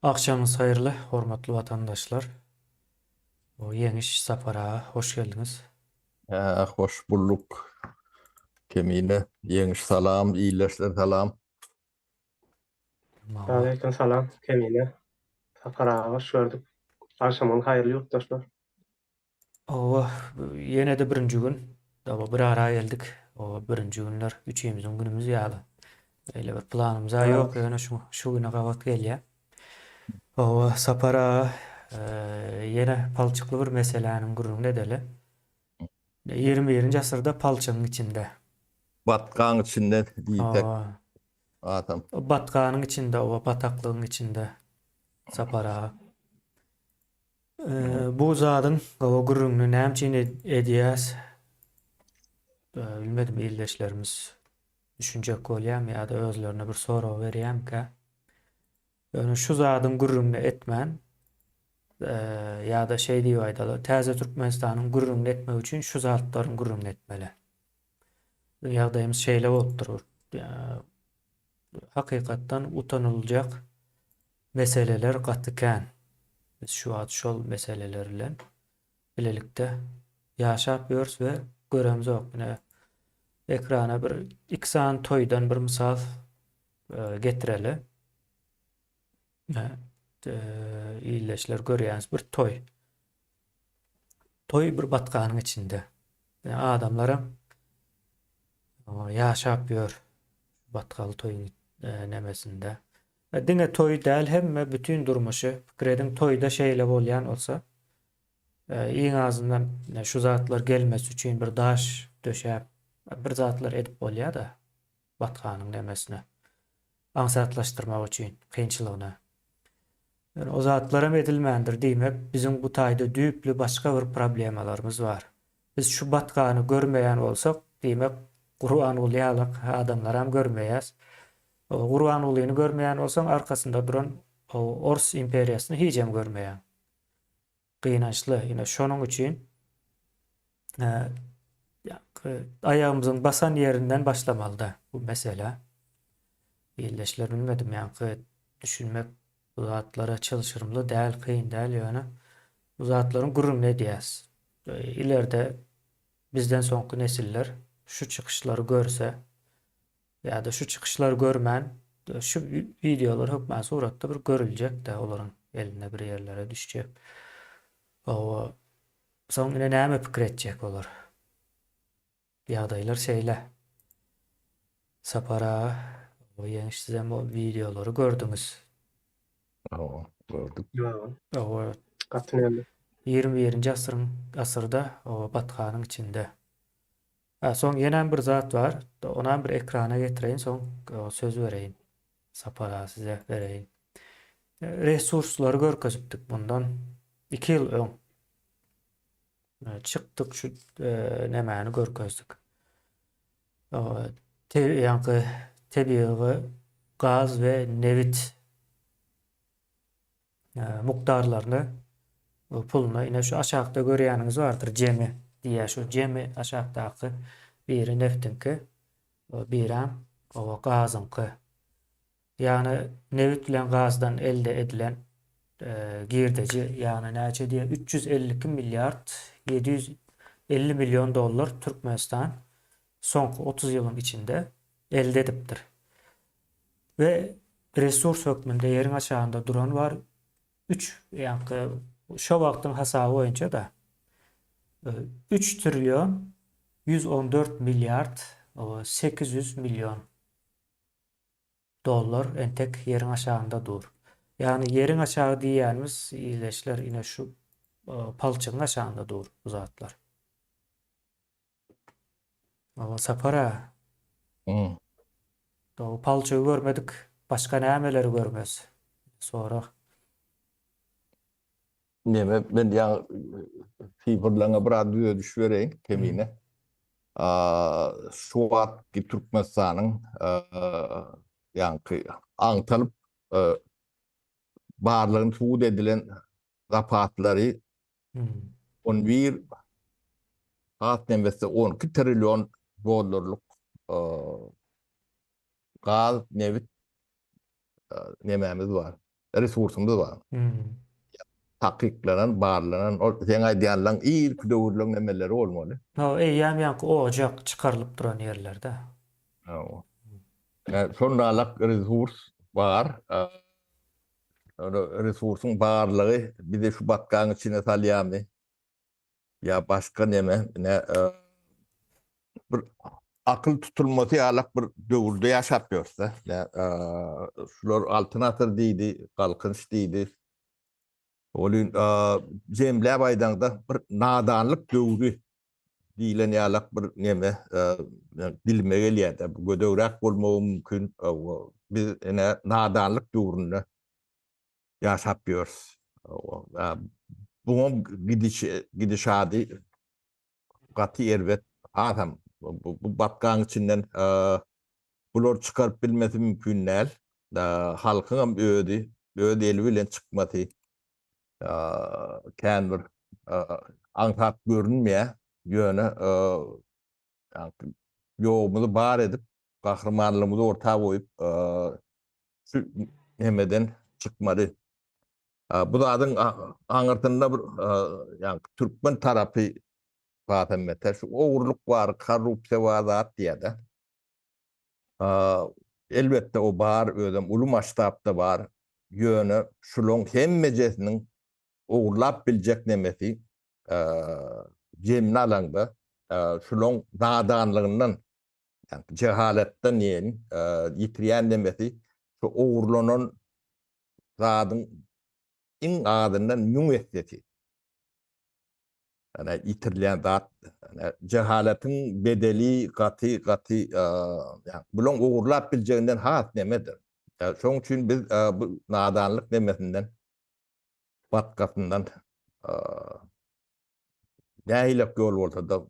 Akşamınız hayırlı, hormatly vatandaşlar. O Yeniş Sapara hoş geldiniz. Hoş bulduk. Kemine. Yeniş salam, iyileşler salam. Mava. Aleykümselam Kemine. Safara hoş gördük. Akşamın hayırlı yurttaşlar. O yine de birinci gün. Bir ara geldik. O birinci günler üçüymüzün günümüz ýaly. Öyle bir planımız yok. Yani şu güne kavat gelýär. O Sapara yine palçıklı bir meselenin gurrun edeli. 21. asırda palçının içinde. Batkan içinde diýsek O adam. batkanın içinde, o bataklığın içinde Sapara. Bu zadyn o gurrunny näme edýäs? Bilmedim, ildeşlerimiz düşünjek bolýarmy ýa-da özlerine bir soraw berýärmi? Yani şu zadyn gurrunny etmän ýa-da şey diýip aýdalar, täze Türkmenistanyň gurrunny etmek üçin şu zatlaryň gurrunny etmeli. Ýagdaýymyz şeýle bolup durur. Hakykatdan utanıljak meseleler gatykän. Biz şu ad şol meseleler bilen bilelikde ýaşap ýörüs we göremiz ok. Ine ekrana bir iksan toýdan bir misal getireli. İlleşler görýäňiz bir toy. Toy bir batkanyň içinde. Yani adamlara ýaşap ýör batkaly toýun nemesinde. Diňe toy däl hemme bütün durmuşy pikirediň toýda şeýle bolýan bolsa, iň azyndan şu zatlar gelmesi üçin bir daş döşäp bir zatlar edip bolýar da batkanyň nemesine aňsatlaşdyrmak üçin kynçylygyna. Yani o zatlara edilmendir diýmek, bizim bu taýda düýpli başga bir problemalarymız bar. Biz şu batkany görmeýän bolsak, diýmek Gurban ulýalyk adamlar hem görmeýäs. O Gurban ulyny görmeýän bolsaň, arkasynda duran o Ors imperiýasyny hiçem görmeýän. Gynançly. Ýene şonuň üçin ayağımızın basan yerinden başlamalı da bu mesele. İlleşler bilmedim ýa-ni düşünmek bu zatlara çalışırımlı däl, kıyın däl ýöne. Bu zatlaryň gurrunny edýäs. İleride bizden soňky nesiller şu çıkışları görse ýa-da şu çıkışları görmän şu videolar hökmän suratda bir görüljek de olaryň eline bir yerlere düşjek. O soňra näme pikir etjek olar? Ýagdaýlar şeýle. Sapara o ýeňiş sizem o videolary gördüňiz. Gördük. O Katynýandy. 21. asyrda o batkanyň içinde. Soň ýene bir zat var. Onam bir ekrana getireýin, soň söz bereýin. Sapara size bereýin. Resurslary görkezipdik bundan 2 ýyl öň. Çykdyk şu nemäni görkezdik. Ýa-ni tebiği gaz we nevit mukdarlaryny puluna ine şu aşağıda görýäniňiz bardyr, jemi diýär. Şu jemi aşağıdaky biri neftinki, biram o gazynky. Ýani nevit bilen gazdan elde edilen girdeji, ýani näçe diýär 352 milyard 750 milyon dollar Türkmenistan soňky 30 ýylyň içinde elde edipdir. Ve resurs hökmünde ýeriň aşağında duran var 3, ýani şu wagtyň hasaby boýunça da 3 trilyon 114 milyard 800 milyon dollar entek ýeriň aşağında dur. Yani ýeriň aşağı diýýänimiz ileşler ine şu palçygyň aşağında dur bu zatlar. Sapara. O palçygy görmedik, başka nämeleri görmez. Sonra Neme ben ýa fiberlaňa bir adýa düşbereýin Kemine. Şu wagtky Türkmenistanyň ýa-ni aňtalyp barlygyny tuğut edilen gapatlary 11 nemesi 12 trilyon dollarlyk gaz, nevit nememiz var. resursumuz var. Hmm. Takiklanan, barlanan, o sen aýdýanlaryň ilk döwürlüň nemeleri bolmaly. O eýýäm ýanky ocak çıkarılıp duran yerlerde. Şonalak resurs var. Resursun barlygy bize şu batkaň içine salýamy. Ya başka neme ne bir akıl tutulması ýalak bir döwürde ýaşapýarsa, şular alternatyw diýdi, galkynç diýdi. Olin jemläp aýdanda bir nadanlyk döwri diýilen ýalak bir neme dilime gelýär. Bu gödöwrak bolmagy mümkin. Biz ene nadanlyk döwründe ýaşapýarys. Bu gidişady gaty erbet adam bu batkaň içinden bular çıkaryp bilmesi mümkin näl. Halkyň hem ödi eli bilen çykmasy kän bir aňsat görünmeýär ýöne ýogumuzy bar edip gahrmanlygymyzy ortaga goýup şu hemeden çykmady. Bu zadyň aňyrtynda bir türkmen tarapy batamete şu ogurluk bar, korrupsiýa bar zat diýär. Elbette o bar özüm uly maştapda bar. Ýöne şuloň hemmejesiniň ogurlap biljek nemesi jemli alanda şuloň nadanlygyndan cehaletden ýen ýitirýän nemesi şu ogurlanan zadyň iň adyndan müň etdi. Yani ýitirilýän zat, cehaletiň bedeli gaty bulan ogurlap biljeginden has nemedir. Şoň üçin biz bu nadanlyk nemesinden batgasyndan nähilek ýol bolsa da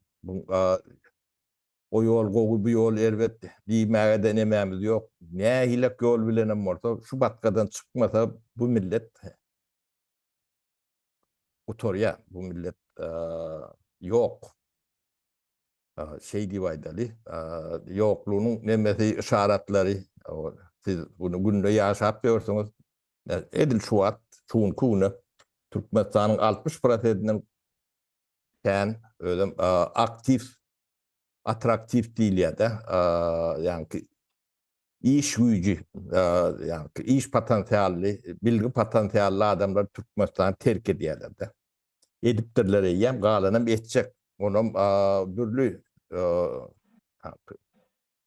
o ýol gowy bu ýol elbet diýmäge de nemämiz ýok. Nähilek ýol bilenem bolsa şu batgadan çykmasa bu millet utorya, bu millet yok. Şey diýip aýdaly, ýoklugynyň nemesi işaretleri, siz bunu günde ýaşap görseňiz, edil şuwat, şuňkuny Türkmenistanyň 60%-inden kän özüm aktiv, atraktiv diýilýär-de, ýani iş güýji, ýani iş potensially, bilgi potensially adamlar Türkmenistany terk edýärler-de. Edipdirler eýem, galanam etjek. Onam dürlü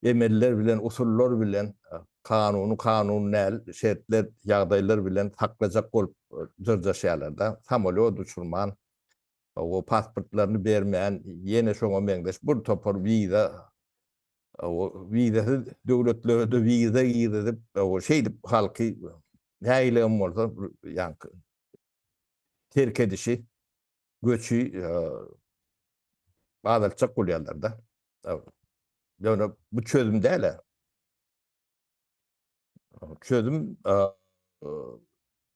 emeller bilen, usullar bilen, kanun näl, şertler, ýagdaýlar bilen saklajak bolup jyrjaşýarlar-da. Samolyot uçurman, o pasportlaryny bermän, ýene şoňa meňdeş bir topar wiza, o wiza döwletlerde wiza gidip, o şeýdip halky näýle bolsa ýanky terk edişi, göçü badalçak bolýarlar-da. Ýöne bu çözüm däl. Çözüm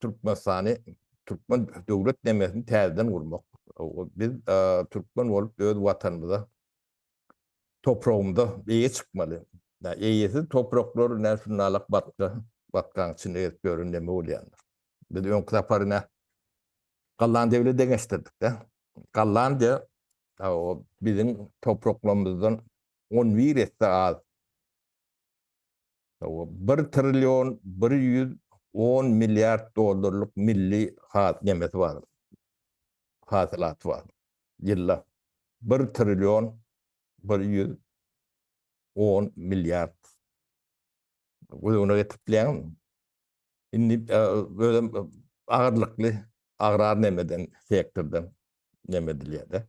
Türkmenistany, Türkmen döwlet nemesini täzeden gurmak. Biz Türkmen bolup öz watanymyza, toprağımda eýe çykmaly. Eýesi topraklar näme şunalak batkaň içinde görünme bolýanlar. Biz öňkü saparyna Gallandiýa deňeşdirdik-de. Gallandiýa o bizim topraklarymyzdan 11 etse az. O 1 trilyon 110 milyar dollarlyk milli nemesi var. Hasylat var. Ýylla 1 trilyon 110 milyar. Bunu getipleýän. Indi böyle agyrlykly agrar nemeden sektordan nemedilýär-de.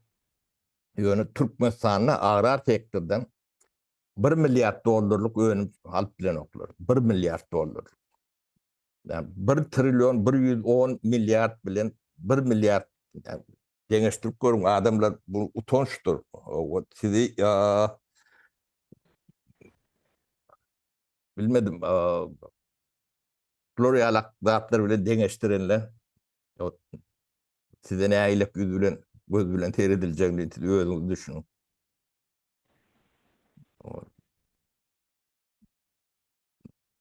Ýöne Türkmenistanyň agrar sektordan 1 milyar dollarlyk önüm alyp bilen oklar. 1 milyar dollar. Yani 1 trilyon 110 milyar bilen 1 milyar deňeşdirip görüň adamlar bu utançdyr. O sizi bilmedim glorialak zatlar bilen deňeşdirenler size näýilek göz bilen terediljeğini özüňiz düşünün.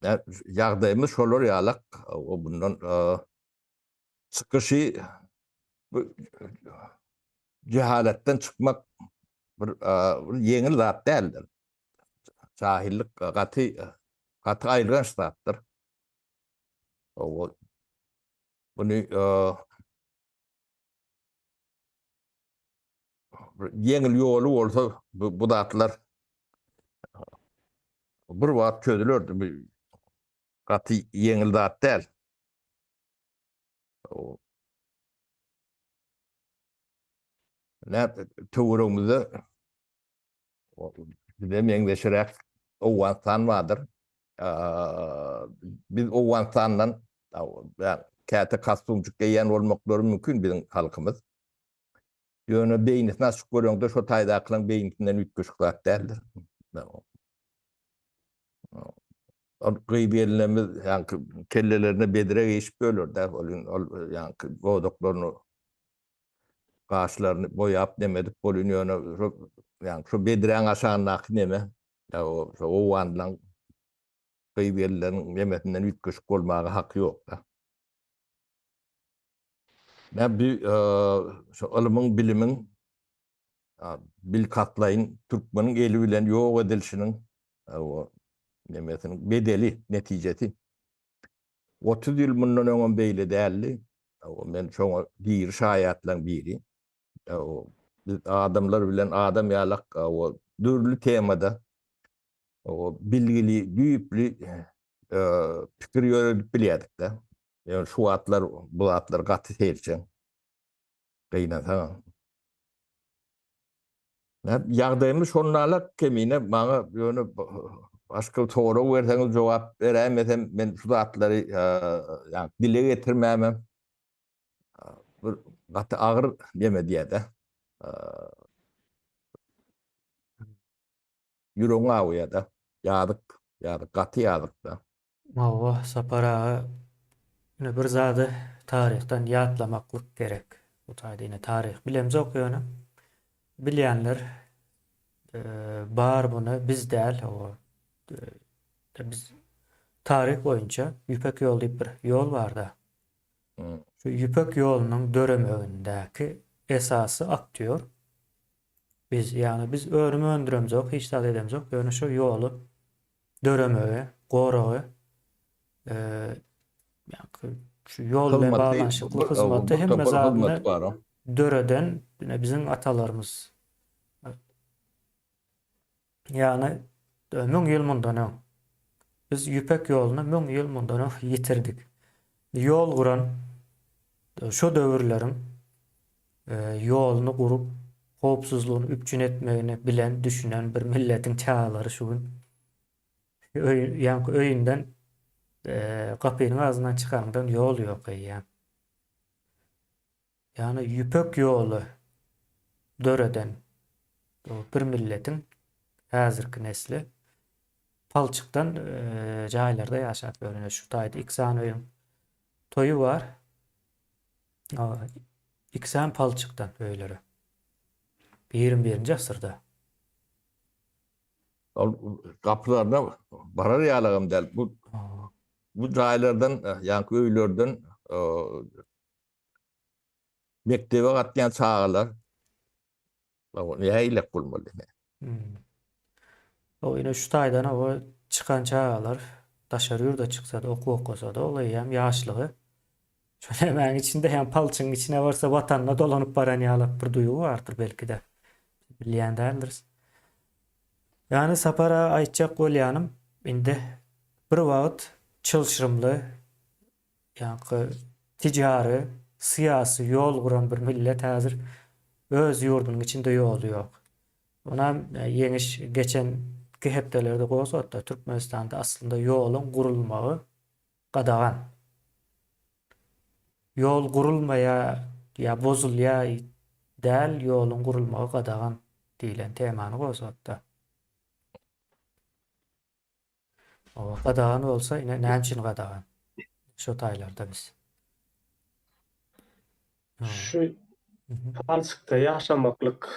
Ýagdaýymyz şolar ýalak. O bundan çykyşy bu cehaletden çıkmak bir yeňil zat däldir. Cahillik gaty aýrylan zatdyr. O bunu yeňil ýoly bolsa bu zatlar bir wagt çözülürdi. Gaty yeňil zat däl. O töwerüňizde bize meňzeşirek owansan bardyr. Biz owansandan käte kastumjyk geýen bolmaklary mümkin biziň halkymyz. Ýöne beýnisini açyk görüňde şo taýdakylaň beýnisinden ütgeşik zat däldir. Gıybellerimiz yani kellelerine bedire geçip bölür de yani bodoklaryny gaşlaryny boyap demedik bolýany yani şu bedireň aşagyna neme ya o wandlaň gıybelleriň yemetinden ütgeşik bolmagy hak ýok da. Ne bir şu ilmiň bilimiň bil katlaýyn türkmeniň eli bilen ýok edilişiniň o nemesinin bedeli netijesi 30 ýyl mundan öňe beýle däldi. Men şoňa diýir şaýatlaryň biri. Biz adamlar bilen adam ýalak o dürlü temada o bilgili, düýpli pikir ýöredip bilýärdik de. Ýöne şu atlar, bu atlar gaty serçeň. Gynasa. Ýagdaýymyz şonalak kemine maňa ýöne başka soru verseňiz jogap beremesem men şu zatlary ýa dile getirmämem. Bir gaty agyr deme diýede. Ýüregiň agýada. Ýadyk gaty ýadyk da. Mawa Sapar ağa ine bir zady taryhdan ýatlamaklyk gerek. Bu taýda ine taryh bilemjok ýöne. Bilýänler bar bunu biz däl o biz taryh boýunça Ýüpek ýol diýip bir ýol barda. Şu Ýüpek ýolunyň döremegindäki esasy aktýor. Biz önüme öndüremjok, hiç zat edemjok. Ýöne şu ýolu döremegi, goragy şu ýol bilen baglanşykly hyzmaty hemme zatyny döreden bizim atalarımız. Yani 1000 ýyl mundan öň biz Ýüpek ýoluny 1000 ýyl mundan öň ýitirdik. Ýol guran şu döwürleriň ýoluny gurup howpsuzlygyny üpjün etmegini bilen, düşünen bir milletiň çağalary şu gün ýa-ni öýünden gapynyň ağzyndan çykandan ýol ýok ýa. Yani Ýüpek ýolu döreden bir milletiň häzirki nesli palçykdan jaýlarda ýaşap ýörüne şu taýda iksan öýüň toyu var. İksan palçykdan öýleri. 21-nji asyrda. Kapılarına barar ýalagam däl. Bu jaýlardan ýa-ni öýlerden mektebe gatýan çağalar ýaýlak bolmaly. O ine şu taýdan o çıkan çağalar daşary ýurda çyksa da okasa da olay hem ýaşlygy. Şöyle hemen içinde hem palçyň içine varsa vatanına dolanyp baran ýalak bir duýgu bardyr belki de. Bilýän däldirs. Yani Sapara aýtjak bolýanym indi bir wagt çylşyrymly ýa-ni ticary, syýasy ýol guran bir millet häzir öz ýurdunyň içinde ýol ýok. Ona yeňiş geçenki hepdelerde gozatda Türkmenistanda aslında ýoluň gurulmagy gadagan. Ýol gurulmaya ýa bozulýa däl ýoluň gurulmagy gadagan diýilen temany gozatda. O gadagan bolsa ine näçin gadagan? Şu taýlarda biz. Şu palçykda ýaşamaklyk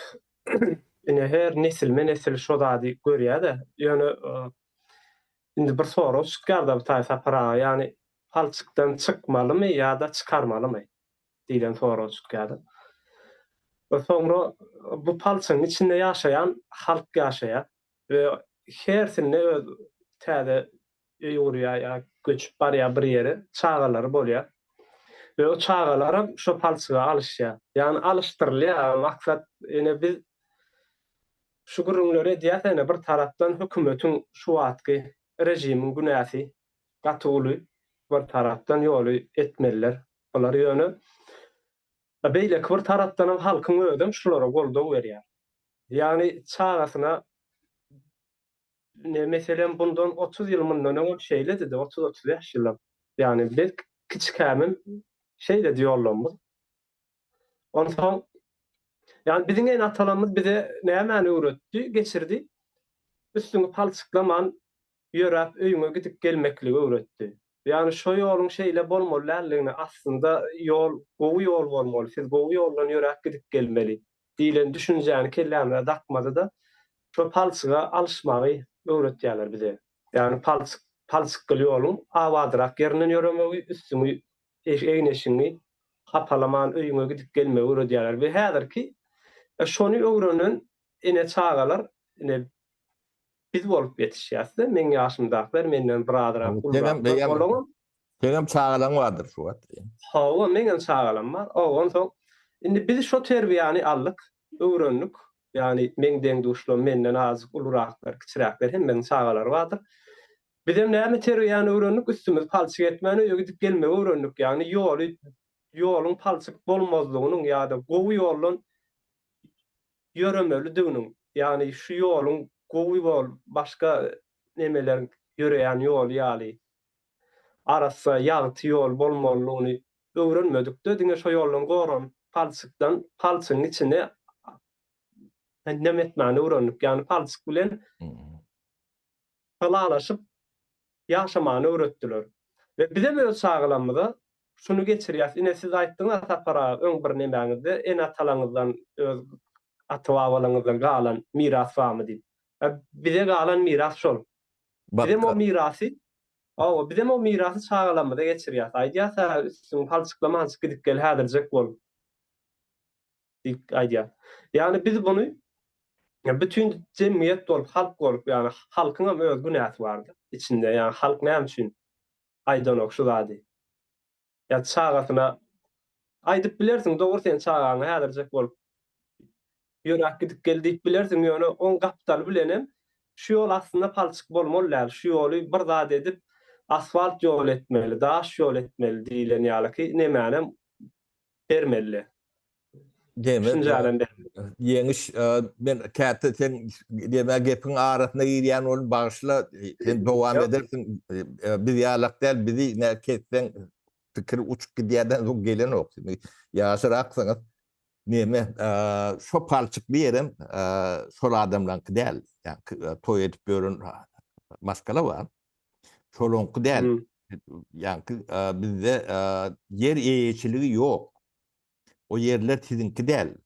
ine her nesil şo zady görýär-de. Ýöne Indi bir soru çıkardı bir tane sapara, yani palçıktan çıkmalı mı ya da çıkarmalı mı diýen soru çıkardı. Ve sonra bu palçığın içinde yaşayan halk yaşaýar ve hersine öz täze ýurýar ya göçüp barýar bir ýere çağalary bolýar. Ve o çağalara şu palçığa alışýar. Yani alıştyrylýar. Maksat ene biz şu gürümlere diýär bir tarapdan hökümetin şu wagtky rejimiň günäsi gatyly bir tarapdan ýoly etmeliler. Olar ýöne beýle bir tarapdan hem halkyň özüm şulara goldaw berýär. Yani çağasyna meselen bundan 30 ýyl mundan öňe şeýle dedi, 30-35 ýyl. Yani biz kiçikämim şeýle diýerlermiz. Ondan yani bizim en atalarımız bize näme öğretti, geçirdi. Üstüňi palçyklaman, ýörep öýüňe gidip gelmekligi öğretti. Yani şu ýoluň şeýle bolmalylygyny aslında ýol, gowy ýol bolmaly. Siz gowy ýoldan ýörep gidip gelmeli diýilen düşünjäni kellämine dakmady da şu palçyga alışmagy öğretýärler bize. Yani palçykly ýoluň awadyrak ýerinden ýöremegi, üstüňi eýneşiňi hapalaman, öýüňe gidip gelmegi öğretýärler. Ve häzirki şonu öwrenen ene çağalar ene biz bolup yetişýärdi. Men ýaşymdaklar menden birazrak ulgap. Senem çağalan vardır şu wagt. Hawa menen çağalan bar. Oňan soň indi biz şu terbiýany aldyk, öwrendik. Yani menden duşlar, menden azyk ulraklar, kiçiräkler hem menen çağalar bardyr. Bizim näme terbiýany öwrendik, üstümiz palçyk etmeni, öýe gidip gelmegi öwrendik. Yani ýoluň palçyk bolmazlygynyň ýa-da gowy ýoldan ýöremeldiginiň, yani şu ýoluň gowy bol, başga nemeler ýöreýän ýol ýaly arasa ýagty ýol bolmalygyny öwrenmedik de diňe şu ýoldan goran palçygyň içine näme etmäni öwrendik. Yani palçyk bilen halalaşyp ýaşamany öwretdiler. Ve bize böyle çağılanmada şunu geçirýär. Ine siz aýtdyňyz tapara öň bir nemäňizde en atalaňyzdan öz ata-babalaňyzdan galan miras barmy diýip. Bize galan miras şol. Bizim o mirasy bizim o mirasy çağılanmada geçirýär. Aýdýar, üstüň palçyklaman gidip gel häzirjek bol. Diýip aýdýar. Yani biz bunu bütün cemiyet bolup, halk bolup, yani halkyň hem öz günäsi bardy içinde. Yani halk näme üçin aýdanok şu zady. Ya çağasyna aýdyp bilersiň, dogry sen çağaňy häzirjek bolup ýörek gidip gel diýip bilersiň, ýöne on gapdal bilenem şu ýol aslında palçyk bolmaly, şu ýoly bir zat edip asfalt ýol etmeli, daş ýol etmeli diýilen ýaly nemänem bermeli. Düşünjälen Yeňiş men käte sen diýme gepiň arasyna girýän ol bagyşla sen dowam edersiň. Biz ýalak däl, bizi ne ketsen pikir uçup gidýärden soň gelen ok. Ýaşyraksyňyz neme şo palçyk berem şol adamlarynky däl. Yani toy edip börün maskala bar. Şolonky däl. Yani bizde yer eýeçiligi ýok. O yerler sizinki däl.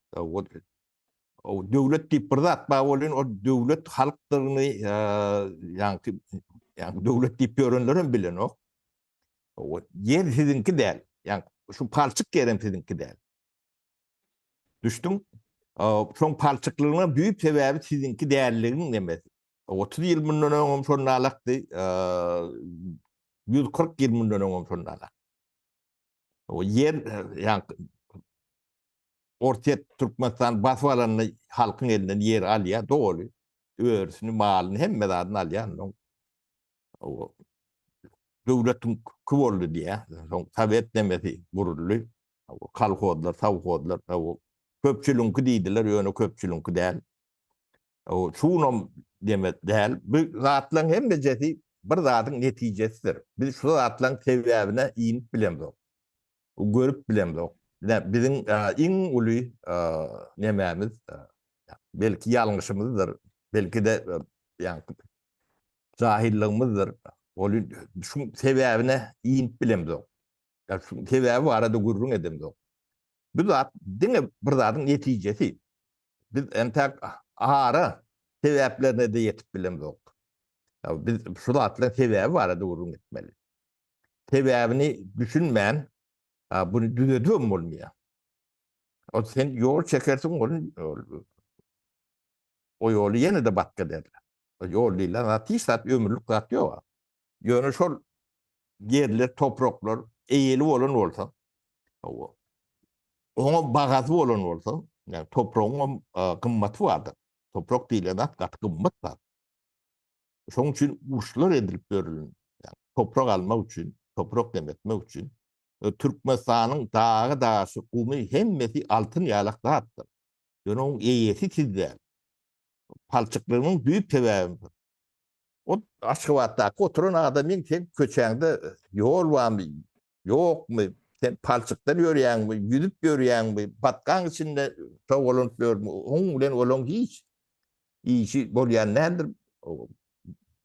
O döwlet diýip bir zat bar bolýan, o döwlet halkdygyny yani döwlet diýip ýörenler bilen ok. O yer sizinki däl. Yani şu palçyk yerem sizinki däl. Düşdüň? Şoň palçyklygyna büyük sebäbi sizinki dälliginiň emes. 30 ýyl mundan öňem şonu alakdy. 140 ýyl mundan öňem şonu alak. O yer yani Orta Türkmenistan baswalanyny halkyň elinden yer alýar, dogry. Örsüni, malyny hemme zadyny alýar. O döwletiň kowoldy diýär. Soň Sowet demesi guruldy. O kalkozlar, sowkozlar, o köpçülüňki diýdiler, ýöne köpçülüňki däl. O şunam demek däl. Bu zatlaryň hemmejesi bir zadyň netijesidir. Biz şu zatlaryň sebäbine iňip bilemdik. O görüp bilemdik. Bizim iň uly nemämiz belki ýalňyşymyzdyr, belki de yani jahilligimizdir. Ol şu sebäbine iňip bilemdik. Ya şu sebäbi barada gurrun edemdik. Bu zat diňe bir zadyň netijesi. Biz entek ahara sebäplerine de ýetip bilemdik. Ya biz şu zatla sebäbi barada urun etmeli. Sebäbini düşünmän bunu düzedýän bolmaýar. O sen yol çekersin o yolu yine de batka derler. O yol diýil, natisat ömürlük zat ýok. Ýöne şol yerler, topraklar eýeli bolan bolsa, ona bagazy bolan bolsa, yani topragyň gymmaty bardyr. Toprak diýilen zat gymmat zat. Şoň üçin urşlar edilip berilýär. Yani toprak almak üçin, toprak demetmek üçin Türkmenistanyň dagy daşy, gumy hemmesi altyn ýalak zatdyr. Ýöne oň eýesi tizdir. Palçyklygynyň büyük sebäbi. O Aşgabatdaky oturan adamyň sen köçäňde ýol barmy, ýokmy? Sen palçykdan ýörýäňmi, ýüzüp ýörýäňmi, batgaň içinde togolanyp ýörmi? Oň bilen olaň hiç işi bolýan nädir?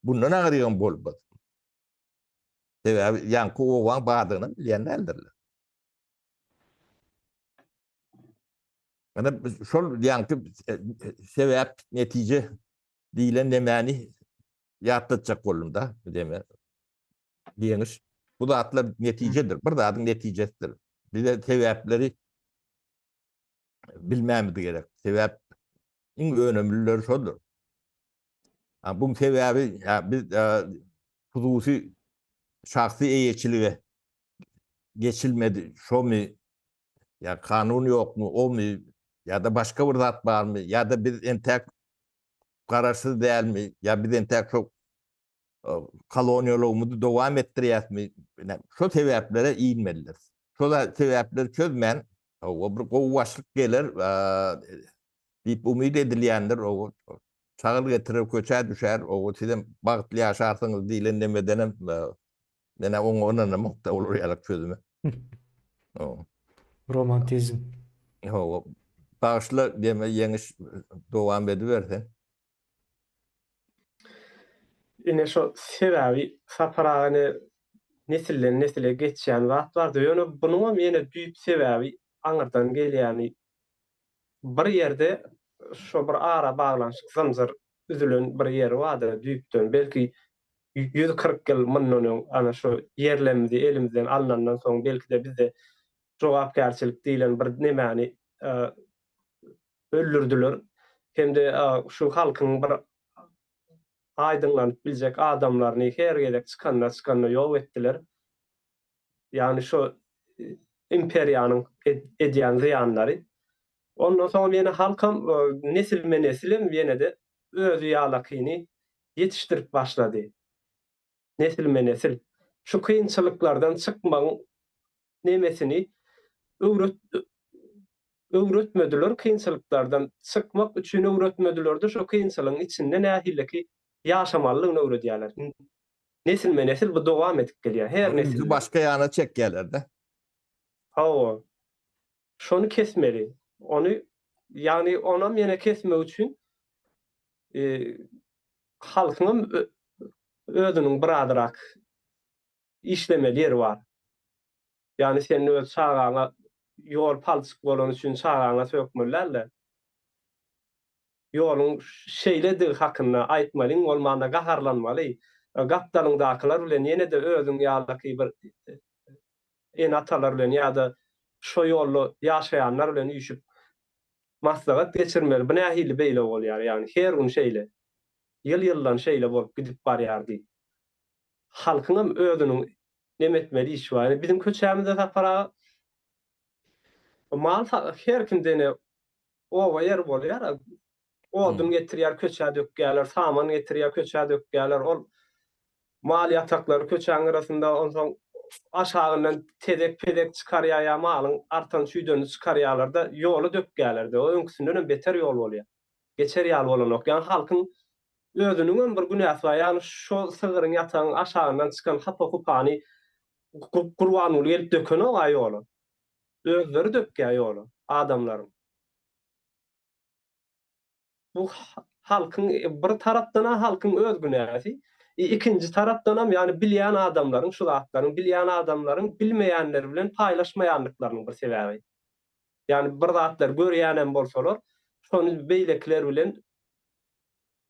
Bundan agyrýan bolmaz. Sebäbi ýanky owaň bardygyny bilýän nädirler. Ana şol ýanky sebäp netije diýilen nemäni ýatlatjak boldum-da, deme. Diýeniş. Bu zatlar netijedir. Bir zatyň netijesidir. Bir de sebäpleri bilmämidi gerek. Sebäp iň önemlileri şodur. Bu sebäbi biz hususy şahsy eýeçilige geçilmedi. Şomy ya kanun ýokmy, omy ya da başga bir zat barmy ya da biz entek garaşsyz dälmi ya biz entek şo koloniýalygymyzy dowam etdirýärmi? Şo sebäplere iýinmeliler. Şo sebäpleri çözmän o bir gowwaşlyk gelir diýip umyd edilýändir. O çagyl getirip köçä düşär. O sizem bagtly ýaşarsyňyz diýilen nemedenem mene oňa mukta olur ýalyk çözüme. Romantizm. Bağışla deme ýeňiş dowam edibersen. Ine şo sebäbi saparany nesilden nesile geçýän wagt bardy. Ýöne bunuň ýene büyük sebäbi aňyrdan gelýäni bir ýerde şo bir ara baglanşyk zamzyr üzülen bir ýer bardy düýpden. Belki 140 ýyl mundan ana şo ýerlerimizi elimizden alnandan soň belki de bizde jogapkärçilik diýilen bir nemäni öldürdiler. Hem de şu halkyň bir aýdynlanyp biljek adamlaryny her gerek çykanlar ýol etdiler. Yani şu imperiýanyň edýän ziýanlary. Ondan soň ýene halkam nesilem ýene de öz ýalakyny ýetişdirip başlady. Nesil. Şu kynçylyklardan çykmagyň nemesini öwretmediler. Kynçylyklardan çykmak üçin öwretmediler-de şu kynçylygyň içinde nähilleki ýaşamalygyny öwredýärler. Nesil bu dowam edip gelýär. Her nesil Başka ýana çekýärler-de. Şonu kesmeli. Onu yani onam ýene kesmek üçin halkyň özüniň biradyrak işlemeli ýeri bar. Yani sen öz çagaňa ýol palçyk bolan üçin çagaňa sökmelerler. Ýoluň şeýledir hakynda aýtmalyň, bolmanda gaharlanmaly. Gapdalyňdakylar bilen ýene de özüň ýalyky bir en atalar bilen ýa-da şo ýolly ýaşaýanlar bilen üýşüp maslahat geçirmeli. Bu nähili beýle bolýar. Yani her gün şeýle. Ýyl-ýyldan şeýle bolup gidip barýardy. Halkyň özüniň nemetmeli işi bar. Bizim köçämizde tapara mal her kimdene owa ýer bolýar. Odun getirýär, köçä dökýärler, saman getirýär, köçä dökýärler. Ol mal ýataklary köçäň arasynda onsoň aşagyndan tedek-pedek çykarýar malyň artan şüýdeni çykarýarlar da ýoly dökýärler. O öňküsinden beter ýol bolýar. Geçer ýal bolanok. Yani halkyň özüniň bir günäsi bar. Yani şo sygyryň ýatagyň aşagyndan çykan hapa-hupany gurban uly gelip dökene o ýoly. Özleri dökýär ýoly adamlaryň. Bu halkyň bir tarapdan halkyň öz günäsi, ikinji tarapdan hem yani bilýän adamlaryň, şu zatlaryň bilýän adamlaryň bilmeýänleri bilen paýlaşmaýanlyklarynyň bir sebäbi. Yani bir zatlar görýänem bolsalar, şonu beýlekler bilen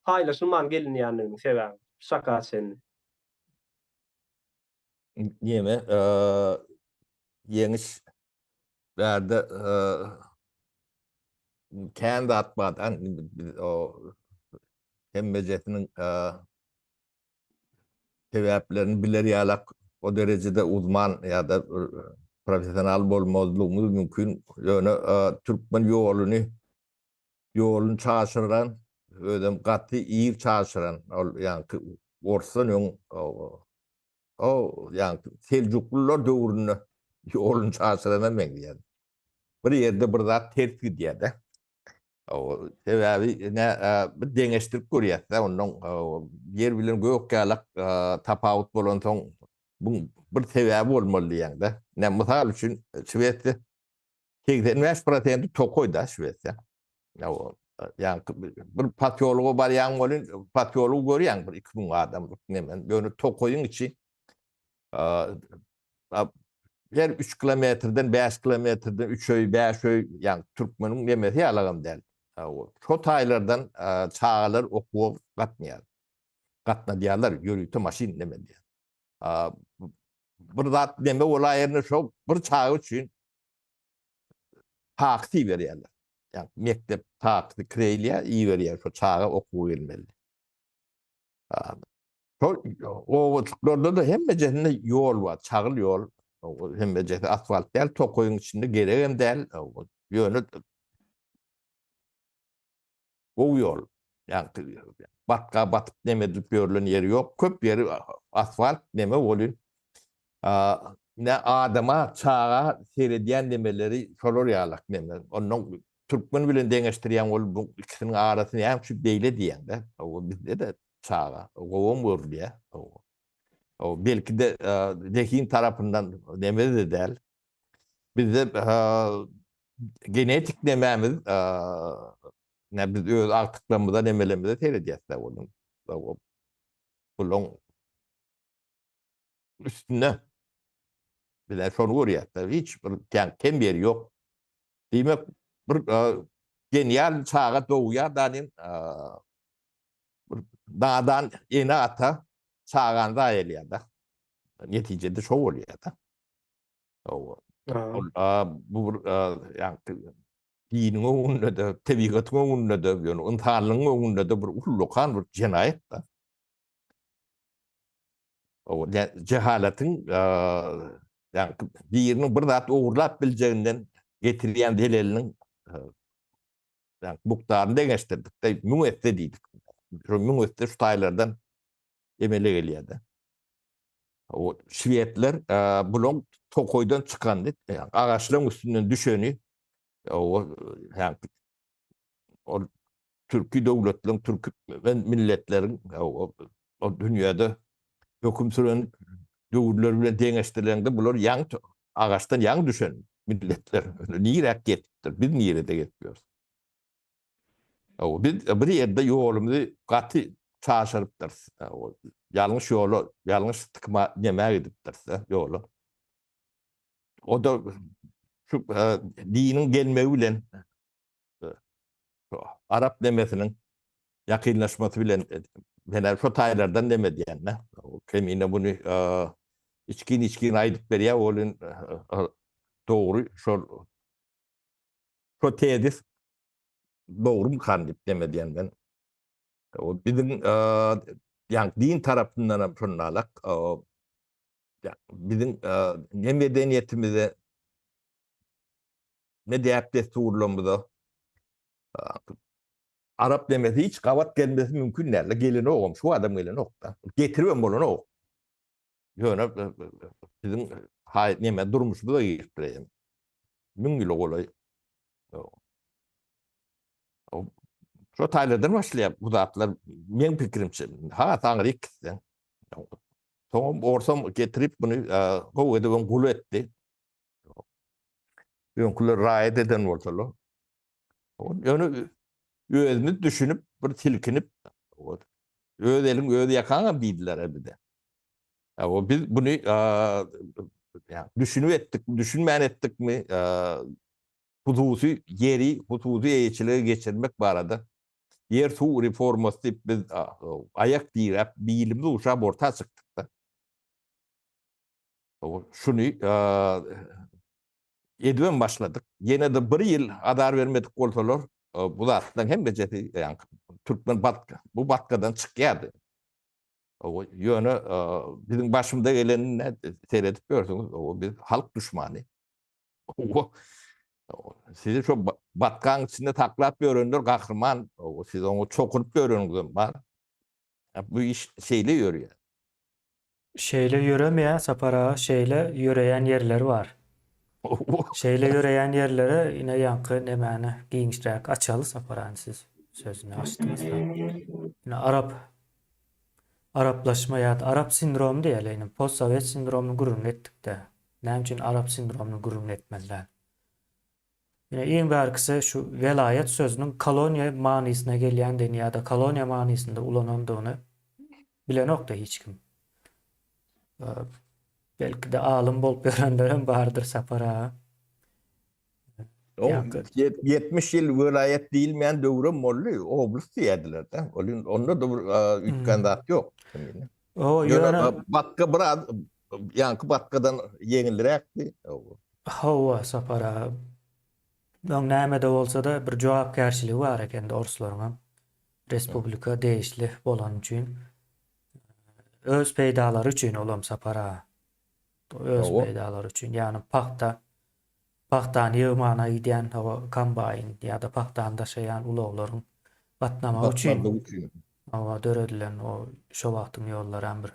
paýlaşylman gelinýänligiň sebäbi. şaka sen. Yeme yeniş verdi kendi atmadan o hemmejetinin sebeplerini bilir yalak o derecede uzman ya da profesyonel bolmazlığımız mümkün. Yani Türkmen yolunu çağışıran ödem katı iyi çağışıran yani orsan o yani Selçuklular dövrünü yolunu çağışıran ben yani. Bir yerde bir zat ters gidiyor da. O sebebi ne bir deňeşdirip görýär. Onun yer bilen gökälek tapawut bolan soň bu bir sebebi bolmaly ýa-da. Ne mysal üçin Şwediýa 85% tokoýda Şwediýa. O ýa bir patiology bar ýa bolyn patiolog görýär bir 2000 adam nemen böyle tokoýun içi her 3 kilometrden 5 kilometrden 3 öý 5 öý ýa Türkmeniň nemesi ýalagam däl. Şu taylardan çağlar okuw gatmaýar. Gatna diýerler, ýörüýte maşin neme diýer. Bir zat neme ola ýerine şo bir çağı üçin taksy berýärler. Yani mektep taksy kreýliýär, iyi berýär şo çağa okuw gelmeli. O çocuklarda da hemme jehne ýol bar, çagyl ýol, hemme jehne asfalt däl, tokoýuň içinde geregem däl, ýöne o ýol. Yani batka batıp demedip görülen yeri yok. Köp yeri asfalt neme bolýar. Ne adama çağa seyrediyen demeleri şolor ýalak neme. Onun Türkmen bilen deňeşdirýän bol bu ikisiniň arasyny ýa şu beýle diýen de. O bizde de çağa. Gowam gördiýär. O belki de zehin tarapyndan neme de däl. Bizde genetik nememiz ne biz öz artıklarımızda nemelerimize seyrediyse onun. Bunun üstüne bile şonu görüyorsa hiç bir kem yeri yok. Demek bir genial çağa doğuya danin dağdan yeni ata çağanda eliyor da. Neticede şu oluyor da. Bu yani dinin önünde de, tebigatın önünde de, yani ıntarlığın önünde de bir ullukan bir cinayet da. O cehaletin yani birinin bir zat uğurlap bileceğinden getirilen delilinin yani muhtarını deňeşdirdik de müessese deydik. Şu müessese şu taylardan emele geliyordu. O Şwedler bulon tokoydan çıkandı. Yani ağaçların üstünden düşeni o yani o Türkiye devletlerin, Türk milletlerin o dünyada hüküm süren döwürler bilen deňeşdirilende bular ýaň agaçdan ýaň düşen milletler. Nirek getipdir. Biz nirede getmiyoruz. Biz bir ýerde ýolumuzy gaty çaşyrypdyr. Ýalňyş ýolu, ýalňyş tykma neme gidipdir ýolu. O da şu dinin gelmegi bilen Arap nemesinin yakınlaşması bilen ben şu taylardan demedi yani. Kemine bunu içkin aydıp berýär olun doğru şu tedis doğru mu kandip demedi yani ben. O bizim yani din tarafından şunalak bizim ne medeniyetimize ne deyapte uğurlamada Arap demesi hiç kavat gelmesi mümkün değil. Gelin oğum, şu adam gelin oğum. Getiriyorum bunu oğum. Yöne bizim neme durmuşu da geçtireyim. Müngül olay. Şu taylardan başlayıp bu zatlar men pikirimçe. Ha tanrı ikisi. Sonra orsam getirip bunu kovada ben gulu etti. Ben kulu rayet eden ortalı. Yöne özünü düşünüp bir tilkinip ödelim öde yakana bildiler bir de. O biz bunu yani düşünmeyen ettik mi hususi yeri, hususi eğiçliği geçirmek barada yer su reforması diýip biz ayak diýip bilimde uşap orta çykdyk da. Şunu edwen başladık. Yine de bir yıl adar vermedik bolsalar, bu zatdan hem beceti yani Türkmen batka. Bu batkadan çykýardy. O ýöne bizim başımda gelenine seyredip görsüňiz. O bir halk düşmanı. Sizi şu batkan içinde taklap görünür kahraman. Siz onu çokunup görünüz. Bu iş şeyle yürüyor. Şeyle yöremeýän sapara, şeyle yöreýän yerleri var. Şeyle yöreýän yerlere ine ýankı nemäni giňişräk açaly saparany siz sözüni açdyňyzda. Ine Araplaşma ýa-da Arap sindromu diýelim. Post-sowet sindromunu gurrun etdik-de. Näme üçin Arap sindromunu gurrun etmeliler? Ine iň bärkisi şu velayet sözünün koloniýa manysyna gelýän ýa-da koloniýa manysynda ulanandygyny bilen okda hiç kim. Belki de alym bolup görenlerim bardır sapara. O Yankı. 70 yıl velayet değilmeyen döwre molly oblast diýerdiler de. Onda da kandidat ýok. O Ýöne ýöne batka biraz yankı batkadan yeňilrekdi. hawa sapara. Oň näme-de bolsa da bir jogapkärçiligi bar eken orslaryň. Respublika değişli bolan üçin öz peýdalary üçin olam sapara. Öz O. peýdalary üçin ýani paxtany ýygmana giden hawa kombayn ýa-da paxtany daşaýan ulaglaryň batnama üçin hawa döredilen o şo wagtyň ýollary hem bir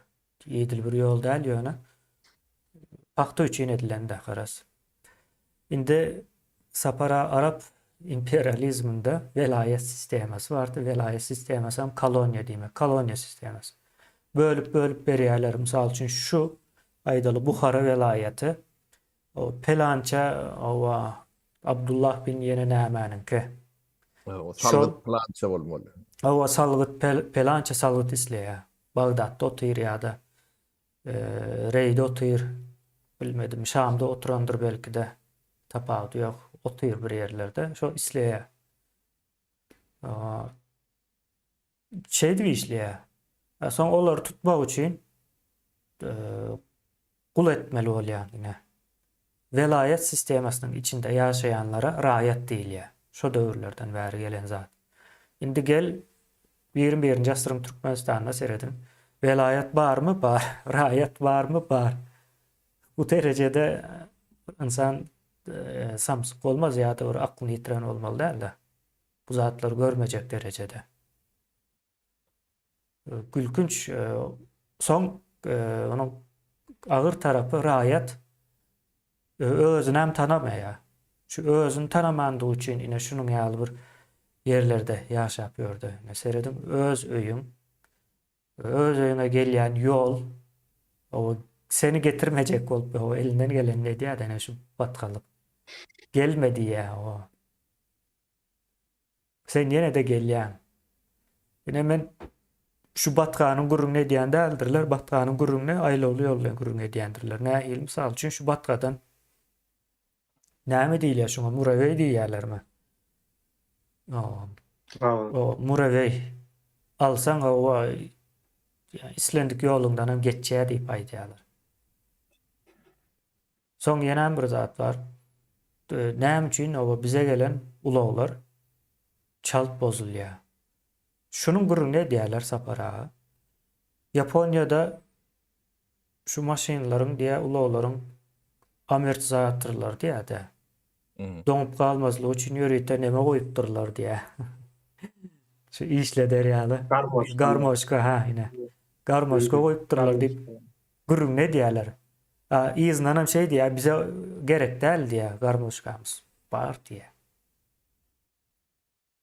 ýedil bir ýol däl ýöne paxta üçin edilen de garas. Indi sapara Arap imperializminde velayet sistemasi bardy. Velayet sistemasi hem koloniýa diýmek. Koloniýa sistemasi. Bölüp berýärler. Mysal üçin şu aýdaly Buhara velayeti o pelança o Abdullah bin ýene nämäninki. O salgyt plança bolmaly. O salgyt pelança salgyt isleýär. Bagdatda otyr ýa-da Reyde otyr. Bilmedim Şamda oturandyr belki de. Tapawdy ýok. Otyr bir ýerlerde. Şo isleýär. Şeýdi işleýär. Soň olary tutmak üçin kul etmeli bolýan ine. Velayet sistemasynyň içinde ýaşaýanlara raýat diýilýär. Şo döwürlerden bäri gelen zat. Indi gel 21-nji asyryň Türkmenistanyna seredin. Velayet barmy? Bar. Raýat barmy? Bar. Bu derejede insan samsyk bolmaz ýa-da bir aklyny ýitiren bolmaly däl-de. Bu zatlar görmejek derejede. Gülkünç soň onuň agyr tarapy raýat özüni hem tanamaýar. Şu özüni tanamandygy üçin ine şunuň ýaly bir yerlerde ýaşap ýördi. Meseredim öz öýüň, öz öýüne gelýän ýol o seni getirmejek bolup o elinden gelen diýär ene şu batgalyk. Gelmedi ýa o. Sen ýene de gelýän. Ine men şu batkanyň gurrun edýän däldirler, batkanyň gurruny aýlaly ýollan gurrun edýändirler. Nähili mysal üçin şu batkadan näme diýilýär şoňa murawey diýýärlermi? O murawey alsaň o islendik ýolundan hem geçýär diýip aýdýarlar. Soň ýene bir zat bar. Näme üçin o bize gelen ulaglar çalt bozulýar. Şunun gurrun edýärler sapara. Yaponiýada şu maşinlaryň diýä ulaglaryň amortizatorlar diýär-de. Doňup galmazlygy üçin ýörekde neme goýupdyrlar diýä. Şu işle derýaly. Garmoşka ha ine. Garmoşka goýupdyrlar diýip gurrun edýärler. İznan hem şey diýär, bize gerek däl diýär garmoşkamız. Bar diýär.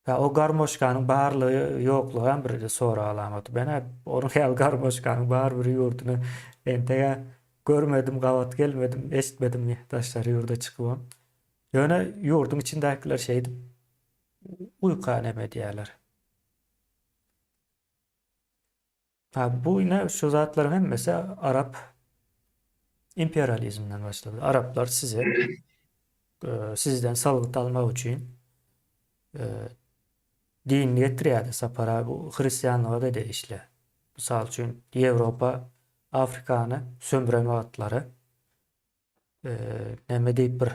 O garmoşkanyň barlygy ýoklugy hem bir sora alamaty. Ben onuň hal garmoşkanyň bar bir ýurduny entege görmedim, gawat gelmedim, eşitmedim taşlar ýurda çykyp. Ýöne ýurduň içindekiler şeydi. Uýka neme diýerler. Bu ine şu zatlar hemmesi Arap imperializmden başladı. Araplar sizden salgyt almak üçin dinini getirýärdi sapara bu Hristiýanlyga da işle. Misal üçin Ýewropa, Afrikany sömüreme atlary näme diýip bir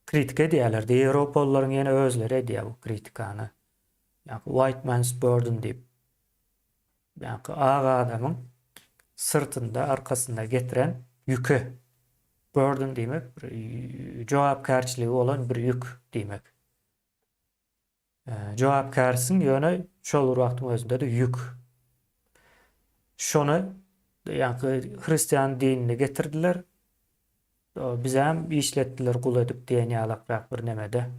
kritik edýärler. Ýewropalılaryň ýene özleri edýär bu kritikany. Ýani white man's burden diýip. Ýani aga adamyň sırtında, arkasında getiren yükü. Burden demek, jogapkärçiligi olan bir yük demek. Jogapkärsiň ýöne şol wagtyň özünde de yük. Şonu ýani Hristiýan dinini getirdiler. Biz hem işletdiler, kul edip diýen ýalakrak bir nemede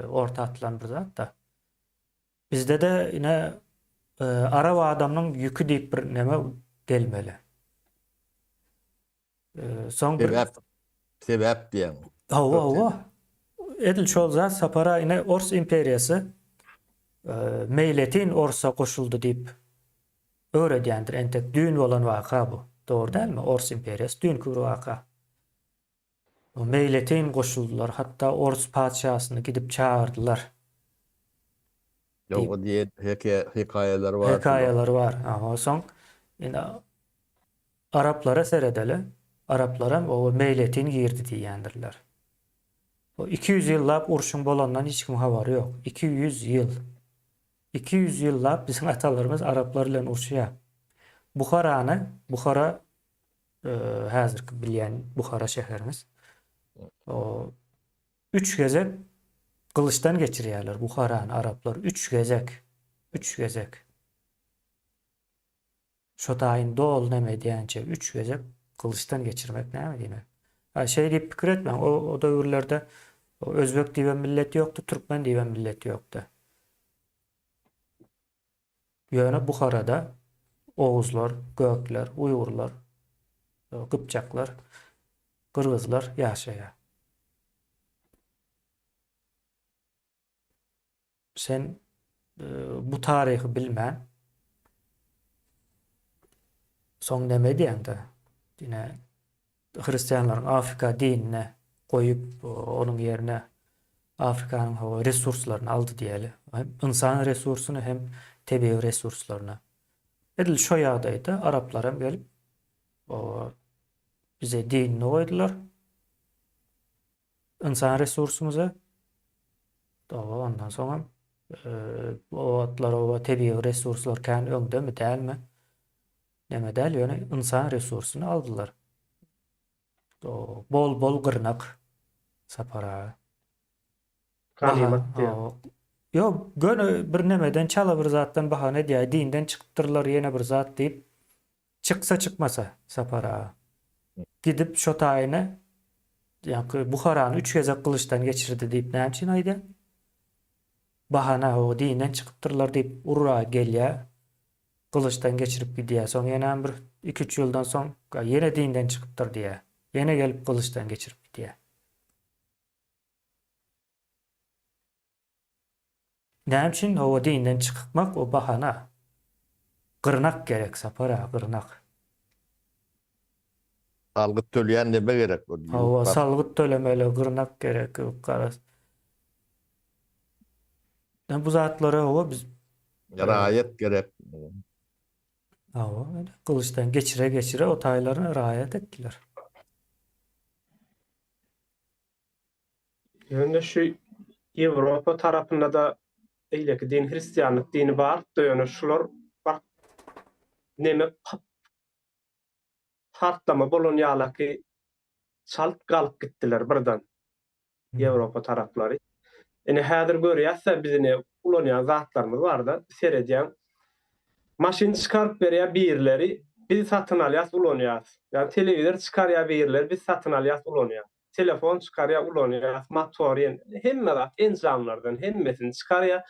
orta atılan bir zat da. Bizde de ine Arab adamyň yükü diýip bir neme gelmeli. Soň bir Sebäp diýen. Hawa. Edil şol zat sapara ine Ors imperiýasy meýletin Orsa goşuldy diýip öwredýändir. Entek düň bolan waka bu. Dogry dälmi? Ors imperiýasy dünkü bir waka. O meýletin goşuldylar. Hatta Ors padşahyny gidip çağırdylar. Ýoga diýen hekaýeler bar. Hekaýeler var. Ama soň ine Araplara seredeli. Araplara o meýletin girdi diýendirler. O 200 ýyllap urşun bolandan hiç kim habary ýok. 200 ýyl. 200 ýyllap bizim atalarımız Araplar bilen urşýar. Buhara häzirki bilýän Buhara şäherimiz. O 3 gezek kılıçtan geçirýärler Buharany Araplar. 3 gezek. 3 gezek. Şotaýyn dol näme diýänçe 3 gezek kılıçtan geçirmek näme diýmek. Şey diýip pikir etmeň. O döwürlerde Özbek diýen millet ýokdy, Türkmen diýen millet ýokdy. Ýöne Buharada Oğuzlar, Gökler, Uýgurlar, Kıpçaklar, Kırgızlar ýaşaýar. Sen bu tarihi bilmän soň näme diýende? Ýine Hristiýanlaryň Afrika dinine koyup onun yerine Afrikanyň o resurslaryny aldy diýeli. Hem insan resursyny hem tebii resurslaryny. Edil şo ýagdaýda Araplar hem gelip o bize dinini koydular. İnsan resursumuza ondan soňra o atlar o tebii resurslar kän öňde mi dälmi? Näme däl ýöne insan resursyny aldylar. Bol gırnak sapara. Kalimat diýen. Yok, gönü bir nemeden çala bir zattan bahane diýär, dinden çykypdyrlar ýene bir zat diýip çyksa çykmasa sapara. Gidip şo taýyny ýa-ni Buharany 3 gezek kılıçdan geçirdi diýip näme üçin aýdy? Bahana o dinden çykypdyrlar diýip urra gelýär. Kılıçdan geçirip gidýär. Soň ýene bir 2-3 ýyldan soň ýene dinden çykypdyr diýär. Ýene gelip kılıçdan geçirip gidýär. Näme üçin o dinden çykmak o bahana? Gırnak gerek sapara, gırnak. Salgyt tölýän näme gerek? O salgyt tölemeli, gırnak gerek. Bu zatlara o biz Raýat gerek. kılıçtan geçire o taýlaryna raýat etdiler. Ýöne şu Ýewropa tarapynda da eýleki din Hristiýanlyk dini bar, ýöne şular bak näme partlama bolan ýalaky çalt galyp gitdiler birden Ýewropa taraplary. Ene häzir görýärse bizine ulanýan zatlarymyz bar da seredýän maşin çykaryp berýär birleri biz satyn alýas ulanýas. Ýani telewizor çykarýar birler biz satyn alýas ulanýas. Telefon çykarýar ulanýas, motor hemme enjamlardan hemmesini çykarýar.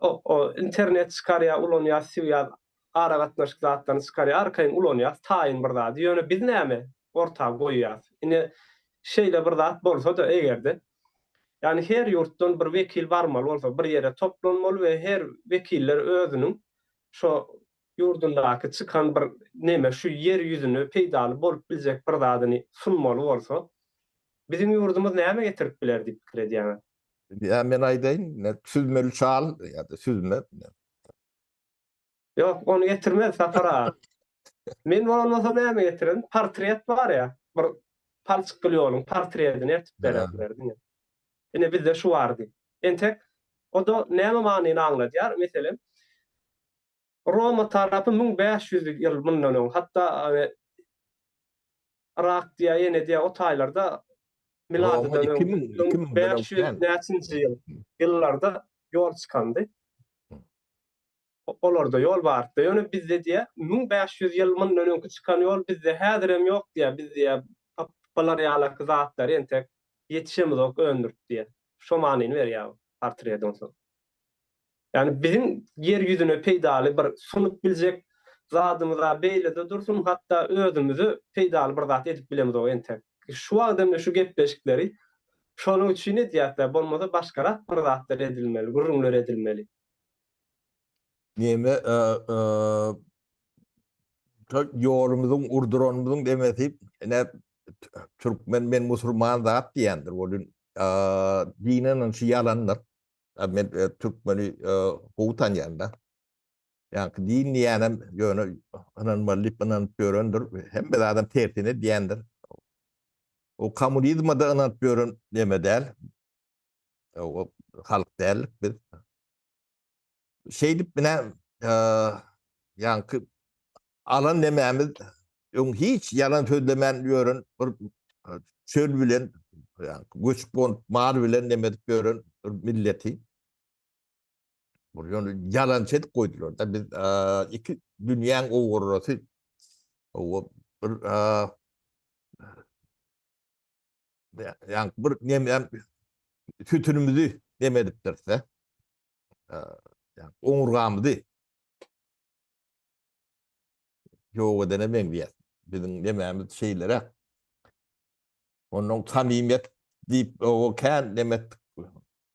O internet çykarýar ulanýas, süýýär ara gatnaşyk zatlaryny çykarýar, arkaýyn ulanýas, taýyn bir zat. Ýöne biz näme orta goýýas. Ine şeýle bir zat bolsa da egerde ýani her ýurtdan bir wekil barmaly bolsa, bir ýere toplanmaly we her wekiller özüniň şo ýurdundaky çykan bir näme şu yer ýüzüni peýdaly bolup biljek bir zadyny sunmaly bolsa, bizim ýurdumyz näme getirip biler diýip pikir edýär. Ya men aýdaýyn, süzmeli çal ýa-da süzme. Yok, onu getirmez Sapar ağa. Men bolmasa näme getirin? Portret var ya, bir palçyk gülýolun portretini etip berýärler. Ine bizde şu vardy. Entek o da näme manyny aňladýar? Meselem, Roma tarapy 1500 ýyl mundan öň, hatda Irak diýä, ýene diýä o taýlarda Roma miladydan öň 2000 500 näçinji ýyllarda ýol çykandy. Olarda ýol bardy. Ýöne bizde diýä 1500 ýyl mundan öňki çykan ýol bizde häzirem ýok diýä. Biz diýä balar ýaly zatlar entek ýetişemizok öndürip diýä. Şo manyny berýär portretden soň. Yani bizim yeryüzüne peydaly bir sunup biljek zadymyza beýlede dursun, hatta özümüzü peydaly bir zat edip bilemiz o entek. Şu adamla şu gepleşikleri şonuň üçin edýärler, bolmasa başgarak bir zatlar edilmeli, gurrunlar edilmeli. Näme ýolumyzyň, urduranymyzyň demesi, ene Türkmen men musulman zat diýendir. Bolun dinen şu yalanlar. Men Türkmeni howtan ýanda. Ýa-ni din diýenem ýöne inanmalyk bilen göründir. Hemme adam tertine diýendir. O komünizme de inanıp görün demedel. O halk däl biz. Şey dip bine ýa-ni alan demämiz hiç yalan sözlemen görün bir çöl bilen ýa-ni göçbon mal bilen demedip görün milleti. Bu yalan çet koydular da biz iki dünyanın uğurlusu o bir yani bir nemem sütünümüzü demedipdirse yani onurgamızı yok edene men diýär. Bizim dememiz şeylere onun samimiyet deyip o kan demet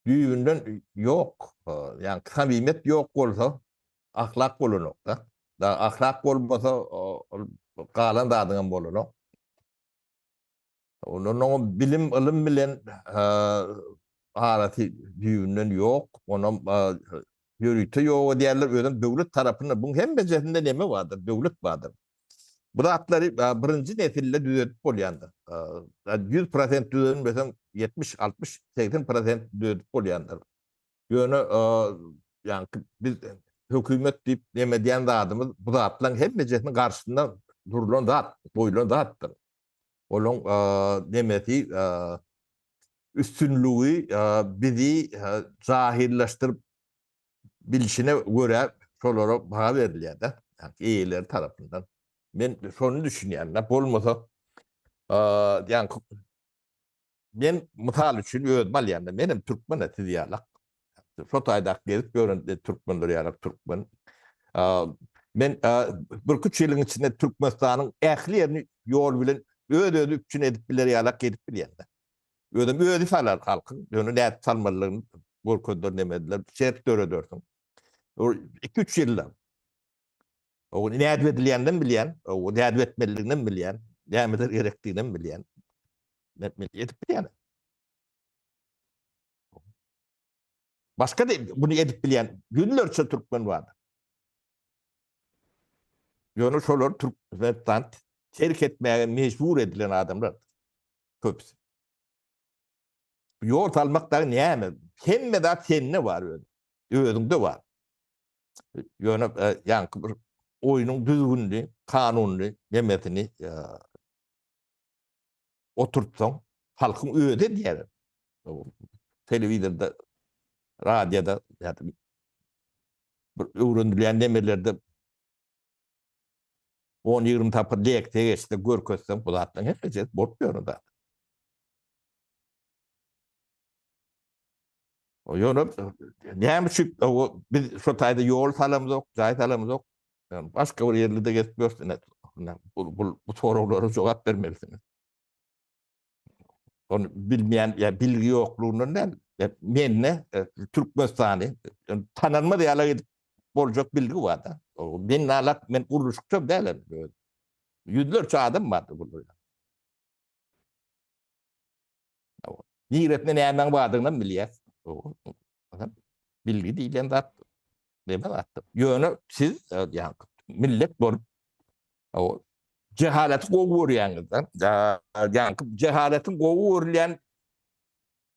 düýünden yok. Yani samimiyet yok bolsa ahlak bolanok da. Da ahlak bolmasa galan dadyňam bolanok. Onun bilim ilim bilen araty düýünden yok. Onun ýörüýte ýok diýerler özüm döwlet tarapyndan. Bu hem bejerinde neme bardyr? Döwlet bardyr. Bu atlary birinji nesille düzeltip bolýandyr. 100% düzelmesem 70-60-80% düzeltip bolýandyr. Ýöne ýani biz hökümet diýip neme diýen zadymyz bu zatlaryň hem bejerinin garşysynda durulan zat, boýlan zatdyr. Olaň nemesi üstünlüğü bizi zahirleştirip bilişine göre şolara baha verilýär da. Yani eýeler tarapyndan. Men şonu düşünýär. Bolmasa yani men misal üçin özüm alýanda menim türkmen eti diýerler. Şo taýdak gelip göründi türkmenler ýalar türkmen. Men bir küç ýylyň içinde Türkmenistanyň ähli ýerini ýol bilen öýdüp üçin edip biler ýalar gedip bilýär. Özüm öýdi salar halkyň, ýöne näet salmalygyny bolkondor demediler. Şert döredörsün. O 2-3 ýylda. O näet edilýänden bilýän, o näet etmeliligini bilýän, nämeler gerekdigini bilýän. Men edip bilýän. Başka da bunu edip bilýän günlerçe türkmen bardy. Ýöne şolar Türkmenistan terk etmäge mecbur edilen adamlar köpüsi. Ýol almak da näme? Hemme de senne var öýde. Özüňde var. Ýöne ýani bir oýunyň düzgünlüğü, kanunly demesini oturtsaň halkyň öýde diýer. Telewizorda, radyoda ýa-da bir öwrendilen demelerde 10-20 tapy lekde geçse görkezsem bu zatlaryň hepsi bolup ýöründe. O ýöne näme şu biz şo taýda ýol salamyzok, jaý salamyzok. Başka bir ýerlerde geçip görsün. Bu soraglary jogap bermelisiniz. Onu bilmeyen ya bilgi yokluğundan değil. Menne Türkmenistany tanınma diýerler edip boljak bilgi var da. Men alak men uruşukça däler. Yüzlerce adam bardy burada. Niretne nämen bardygyny bilýär. Adam bilgi diýen zat neme attı. Ýöne siz yani millet bolup o cehaleti gowy görýäňizden, yani cehaletin gowy görülen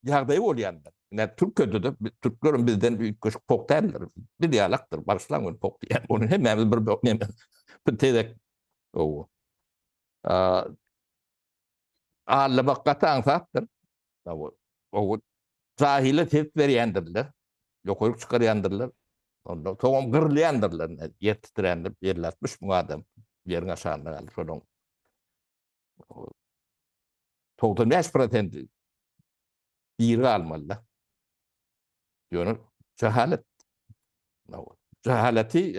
ýagdaýy bolýanlar. Türkiýede de Türklerin bizden büyük köşk pok derler. Bir diýalaktır, başlaňyň pok diýen. Onu hemmämiz bir bok neme. Bir tezek o. Alla bakatan sattır. O cahile tepki berýändirler. Ýokaryk çykarýandyrlar. Onda toňam gyrlaýandyrlar. Ýetdirendir, yerlatmış bu adam. Ýeriň aşagynda galyp şonuň. 95% biri almalılar. Ýöne cehalet. Cehaleti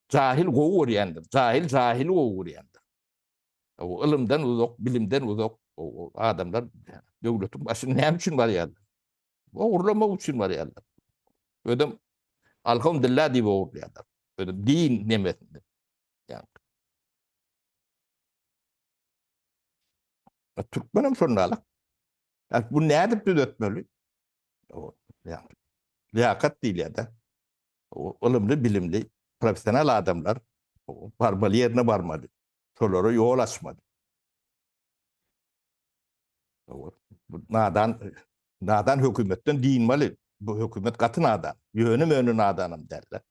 cahil gowy görýändir. Jahil gowy görýändir. O ilmden uzak, bilimden uzak o adamlar döwletiň başyna näme üçin barýarlar? Ogurlamak üçin barýarlar. Ödem alhamdulillah diýip ogurlaýarlar. Ödem din nemesinde. Yani. Türkmenem şondalyk. Bu nädip düzeltmeli? O yani liyakat diýilýär. O ilmli, bilimli, profesional adamlar o barmaly ýerine barmaly. Şolara ýol açmaly. Bu nadan hökümetden diýilmeli. Bu hökümet gaty nadan. Ýöne nadanam derler.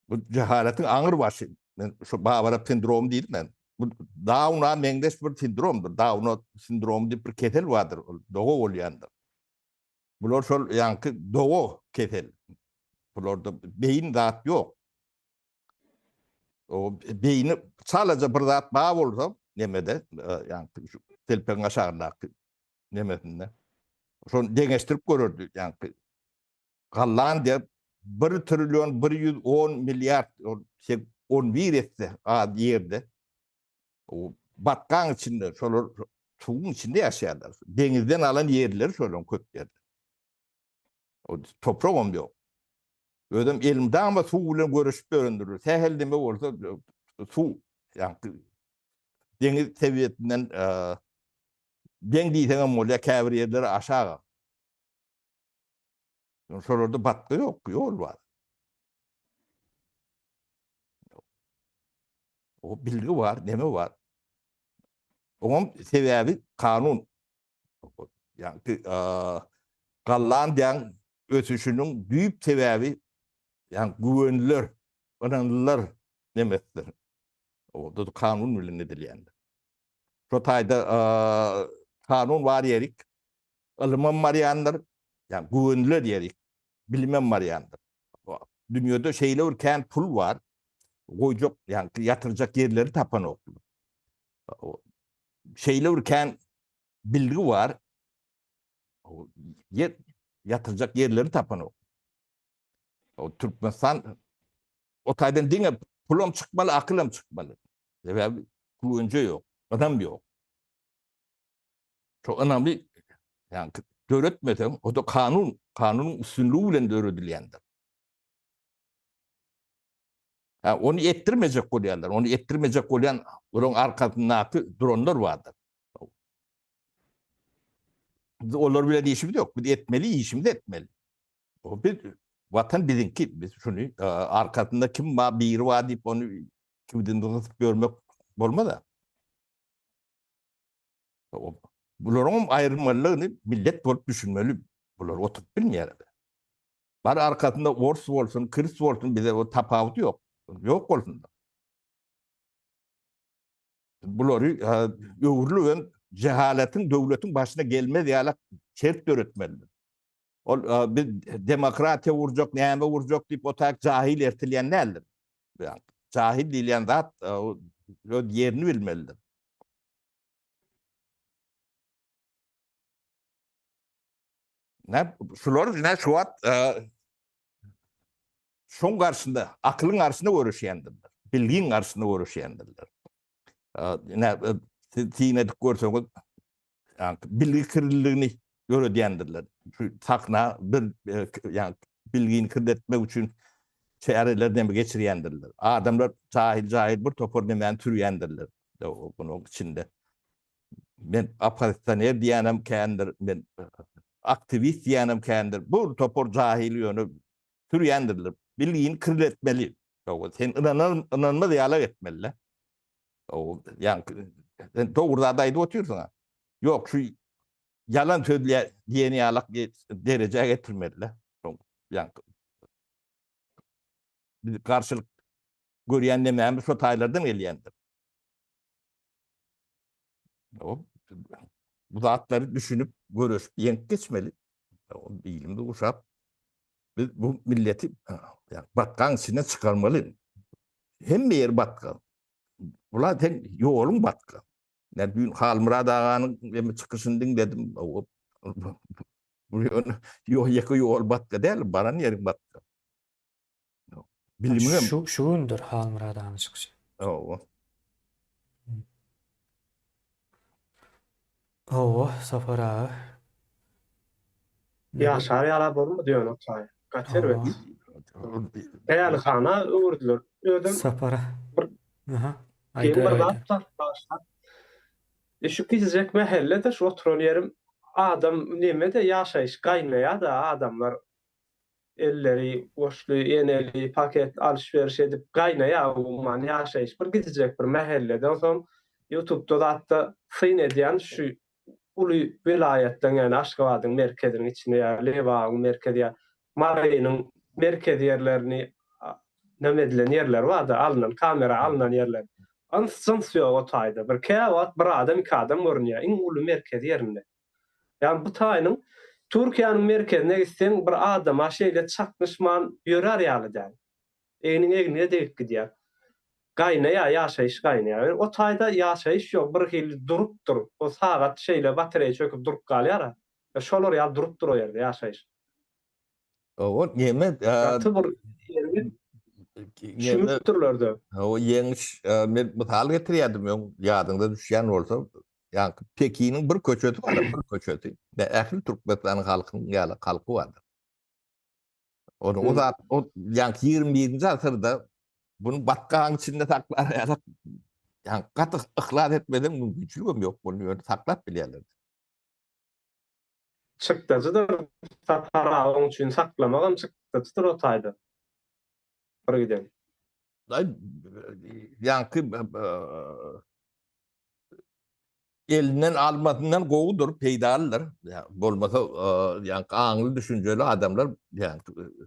Bu cehaletiň aňyr başy. Men şu Babara sindromu diýdim. Bu Down'a meňdeş bir sindromdur. Down sindromu diýip bir ketel vardır. Dogo bolýandyr. Bular şol ýanky dogo ketel. Bularda beyin zat ýok. O beyni salaja bir zat bar bolsa nemede ýanky şu telpeň aşagyndaky nemesinde. Şonu deňeşdirip görürdi ýanky. Gallan diýip 1 trilyon 110 milyar 11 etse ad ýerde o batkan içinde şolar suwun içinde ýaşaýarlar. Deňizden alan ýerler şolon köpler. O toprak ýok. Ödem elimden ama suw bilen görüşüp örendirir. Säheldeme bolsa suw ýanky deňiz sewiýetinden deň diýseňem bolýar käbir ýerleri aşağı. Şolarda batky ýok, ýol bar. O bilgi var, neme var. Oňam sebäbi kanun. Ýanky gallan diýen ötüşünün büyük sebäbi yani güvenliler, önemliler demektir. O da kanun bilen edilýär. Şu taýda kanun var ýerik, ilmem barýandyr, yani güvenliler ýerik, bilmem barýandyr. Dünýede şeýle urken pul var, goýjak, yani yatırjak yerleri tapan ok. Şeýle urken bilgi var, yatırjak yerleri tapan ok. O Türkmenistan o taýdan diňe pulum çykmaly, akylym çykmaly. Sebäbi güwence ýok, adam ýok. Çok önemli yani döretmesem o da kanunun üstünlüğü bilen döredilýändir. Onu ettirmejek bolýarlar. Onu ettirmejek bolýan onuň arkasyndaky dronlar bardyr. Olar bilen işimiz ýok. Biz etmeli, işimizi etmeli. O bir vatan bizinki. Biz şunu arkasında kim var, biri var deyip onu kimden tutup görmek bolmaz da. Buların ayrılmalarını millet bolup düşünmeli. Bular oturup bilmeýär. Bar arkasında ors bolsun, kırs bolsun bize o tapawut ýok. Ýok bolsun. Bulary öwürlügen cehaletin döwletiň başyna gelmez ýaly şert döretmeli. O bir demokratiýa urjak, näme urjak diýip otak jahil ertilýän nädir? Yani jahil diýilýän zat o ýerini bilmelidir. Şular ne şu wat şoň garşynda, akylyň garşynda görüşýändirler. Bilgiň garşynda görüşýändirler. Tiýnedik görseňiz, yani bilgi kirliligini göredýändirler. Şu takna bir yani bilgiň kirdetmek üçin çärelerden geçirýändirler. Adamlar jahil bir topar nemeni türýändirler. Bunyň içinde. men apartaniye diýenem kendir, men aktivist diýenem kendir. Bu topor jahil ýöne türýändirler. Bilgiň kirletmeli. O sen inanma diýalar etmeli. O ýa-ni sen dogruda aýdyp oturýarsyň. Ýok, şu yalan sözle diýeni ýalak derejege getirmeli. Ýa-ni biz karşılık görýän nämämiz şu taýlardan gelýändir. Bu zatları düşünüp görüp ýenk geçmeli. O bilimde uşap biz bu milleti yani batkan içine çıkarmalı. Hem bir yer batkan. Bular hem yolun batkan. Ne dün Halmurad Ağa'nın çıkışını dinledim. Buraya yakı yol batka değil, baran yerin batka. Bilimim. Şuundur Halmurad Ağa'nın çıkışı. Safar ağa. Ýaşar ýala bolmy diýen okşaý. Gaçer we. Eýal hana öwürdüler. Ödüm Safara. Aha. bir Aýdar. başlar. Şu gidecek mahallede şu oturan yerim adam nemede ýaşaýyş gaýnaýa da adamlar elleri boşlu yeneli paket alışveriş edip gaýnaýa umman ýaşaýyş bir gidecek bir mahallede. Ondan YouTube'da da hatta syn edýän şu uly vilayetden yani Aşgabatyň merkeziniň içinde ýa Lewaň merkezi ýa Maraýynyň merkez ýerlerini nämedilen ýerler bar da alınan kamera alınan ýerler. Ansınsıyor o tayda. Bir kevat, bir adam, iki adam görünüyor. En ulu merkez yerinde. Yani bu taýynyň Türkiýanyň merkezine gitsen bir adam aşeýle çakmışman ýörer ýaly däl. Egniňe deyip gidýär. Gaýnaýa ýaşaýyş gaýnaýa. O taýda ýaşaýyş ýok. Bir hili durup dur. O sagat şeýle batareýa çöküp durup galýar. Şolar ýa durup dur o ýerde ýaşaýyş. O näme Şümüktürlerde. o ýeňiş men mytal getirýärdim ýadyňda düşýän bolsa, ýa Pekin'in bir köçeti bar, bir köçeti. Ve ähli Türkmenistanyň halkynyň ýaly halky bardy. Onu o zat o ýa 21-nji asyrda bunu batkan içinde saklar ýaly ýa gaty ihlas etmeden mümkinçiligim ýok bunu saklap bilýärler. Çykdyjydyr. Tapara üçin saklamagam çykdyjydyr o taýda. Bir giden. Yankı elinden almasından goğudur, peydalıdır. Yani bolmasa yankı ağlı düşünceli adamlar yani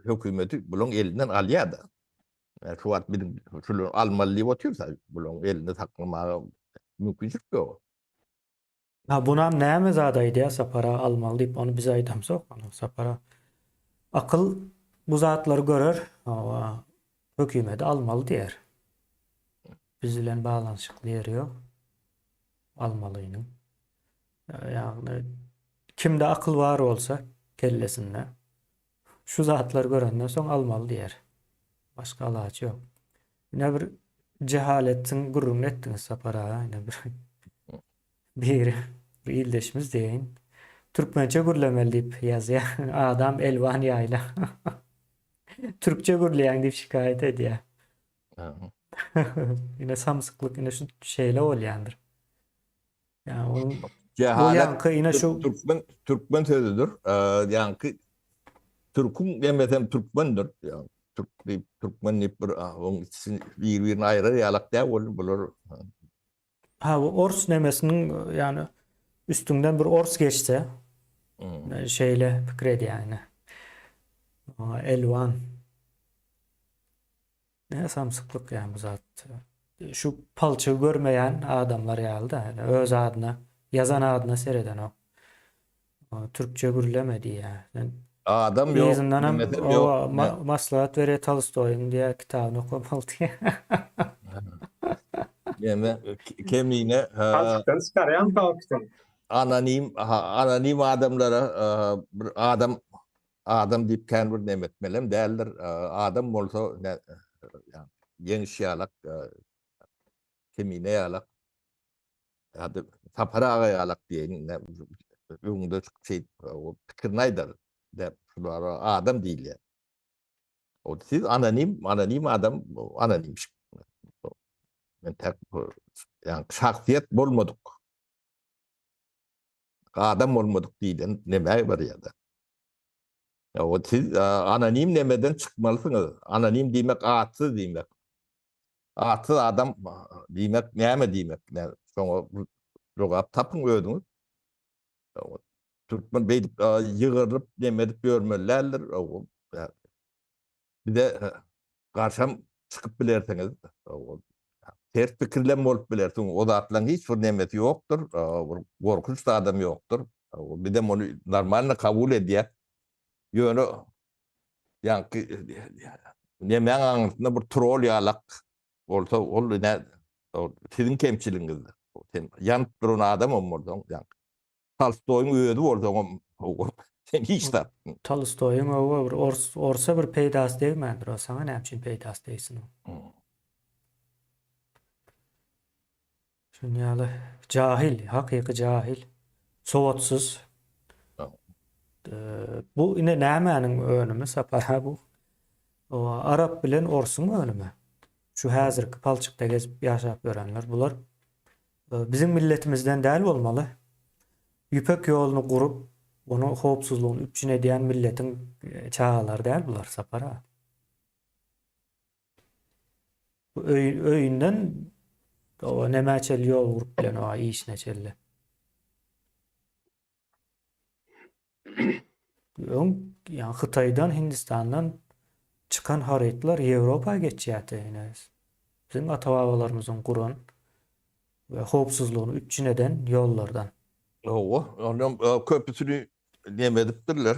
hükümeti bulun elinden alıyor da. Yani şu at bizim şunu almalı otursa bulun elinde saklamağa mümkünçük yok. Ha buna näme zadaýdy ýa Sapara almaly diýip onu bize aýdamsak, Sapara akıl bu zatlary görer, hökümeti almaly diýer. Biz bilen balanşykly ýeri ýok. Almalynyň. Ýagny kimde akıl var bolsa kellesinde şu zatlary görenden soň almaly diýer. Başga alaçy ýok. Ýene bir cehaletin gurrun etdiňiz Sapara, ýene bir ildeşimiz deýin. Türkmençe gürlemeli diýip ýazýar. Adam elwan ýaýla. Türkçe gürleýän diýip şikayet edýär. Ýene samsyklyk ýene şu şeýle bolýandyr. Yani o yankı yine şu Türkmen sözüdür. Yankı Türk'ün demesem Türkmendir. Yani Türkmen bir onun için birbirine ayrı yalak diye bulur. Ha bu ors nemesinin yani üstünden bir ors geçse şeyle fikredi yani. Elvan. Ne samsıklık yani bu zat. Şu palçı görmeyen adamlar ýaly da yani öz adyna, yazan adyna sereden o. Türkçe gürlemedi ya. Yani adam yok. O maslahat vere Tolstoy'un diye kitabını okumalı diye. Yani kemiğine Halktan çıkaryan halktan. anonim adamlara bir adam deyip kendir demetmelem değerler. Adam olsa yani geniş yalak kemiğine yalak hadi tapara yalak diyenin ne unda şey o fikirnaydır de adam değil ya. O siz anonim adam anonim. Ben tek yani şahsiyet bulmadık. adam olmadık diýen neme bar ýa-da. O siz anonim nemeden çıkmalısınız. Anonim diýmek atsız diýmek. Atsız adam diýmek näme diýmek? Şoňa jogap tapyň özüňiz. Türkmen beýdip ýygyryp demedip görmellerdir. Bir de garşam çıkıp bilerseňiz, ters pikirlem bolup bilersiň. O zatlaryň hiç bir nemesi ýokdur, gorkunç da adam ýokdur. Bir de onu normalne kabul edýär. Ýöne ýanky nemeň aňyrtynda bir troll ýalak bolsa ol siziň kemçiligiňizdir. Sen ýanyp duran adam olmalyň. Tolstoy'un özü bolsa sen hiç de. Tolstoy'un o bir orsa bir peýdasy degmendir. O saňa näçin peýdasy diýsin o. Şunyaly jahil, hakyky jahil, sowatsız. Bu ine nämäniň önümi sapara bu? O Arap bilen Orsuň önümi. Şu häzirki palçykda gezip ýaşap görenler bular bizim milletimizden däl bolmaly. Ýüpek ýoluny gurup onu howpsuzlygyny üçine diýen milletiň çağalar däl bular sapara. Bu öýünden o nemäçel ýol gurup bilen o işine çelle. Yani Hıtay'dan, Hindistan'dan çıkan haritler Avrupa'ya geçýärdi. Bizim ata-babalarymyzyň guran ve howpsuzlygyny üçineden yollardan. Onun köpüsünü demedipdirler.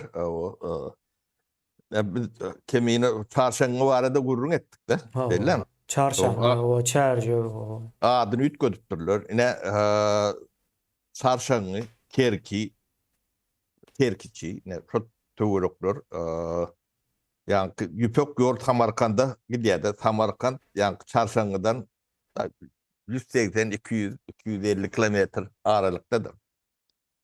Biz kemine çarşangy barada gurrun etdik de. Bellämi? Çarşan, o çärje, o. Adyny ütgödüpdirler. Ine çarşangy, kerkiçi, ne töweroklar, yani Ýüpek ýol Samarkanda gidýärdi. Samarkand, yani çarşangydan 180-200-250 kilometr aralykdadyr.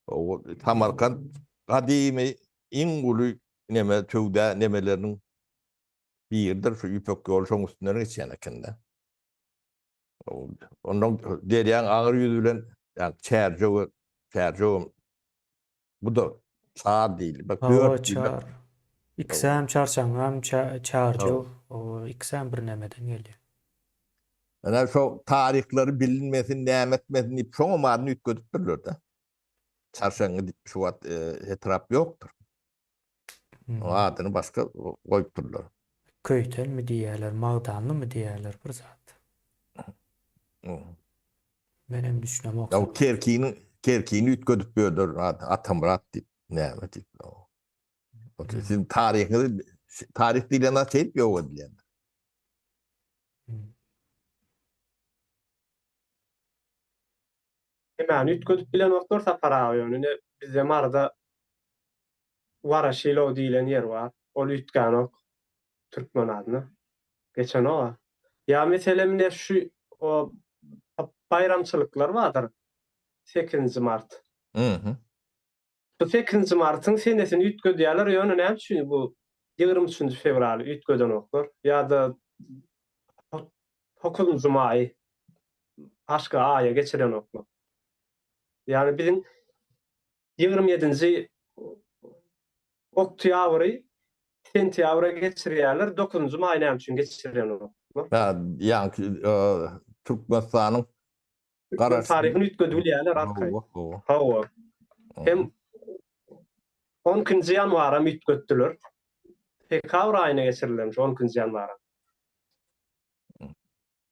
O Samarkand gadymy iň guly neme töwde nemeleriniň birdir. Şu Ýüpek ýol şoň üstünden geçýän ekende. Ondan derýän agyr ýüzü bilen yani çärje bu da çağ diýil. Bak Çağır. İksem çarşangam çağırjy. O iksem bir nemeden gelýär. Ana şu tarihleri bilinmesin, nämetmesin diýip şoňa madyny ütgödüpdirler de. Çarşangy diýip şu wagt etrap ýokdur. O adyny başga goýupdyrlar. Köýtel mi diýerler, magdanly my diýerler bir zat. Benim düşünem o. Ya kerkini ütgödüp ýördür, Atamrat diýip näme diýip. Sizin tarih diýlen açyp ýok edilýär. Hemen ütgödüp bilen oktor sapara ýöne bizem arada Waraşilo diýilen ýer bar. Ol ütgän ok türkmen adyny. Geçen o. Ya meselemde şu o bayramçylyklar bardyr. 8 mart. Bu 8 martyň senesini ütgödýärler ýöne näme üçin bu 23 fevral ütgöden oklar ýa-da 9 may başga aýa geçiren oklar. Yani bizim 27-nji oktýabry sentýabra geçirýärler, 9 may näme üçin geçiren oklar. Yani Türkmenistanyň Taryhyny ütgödülýärler arkay. Hawa. Hem 10 ýanwara ütgötdiler. Dekabr aýyna geçirilenmiş 10 ýanwara.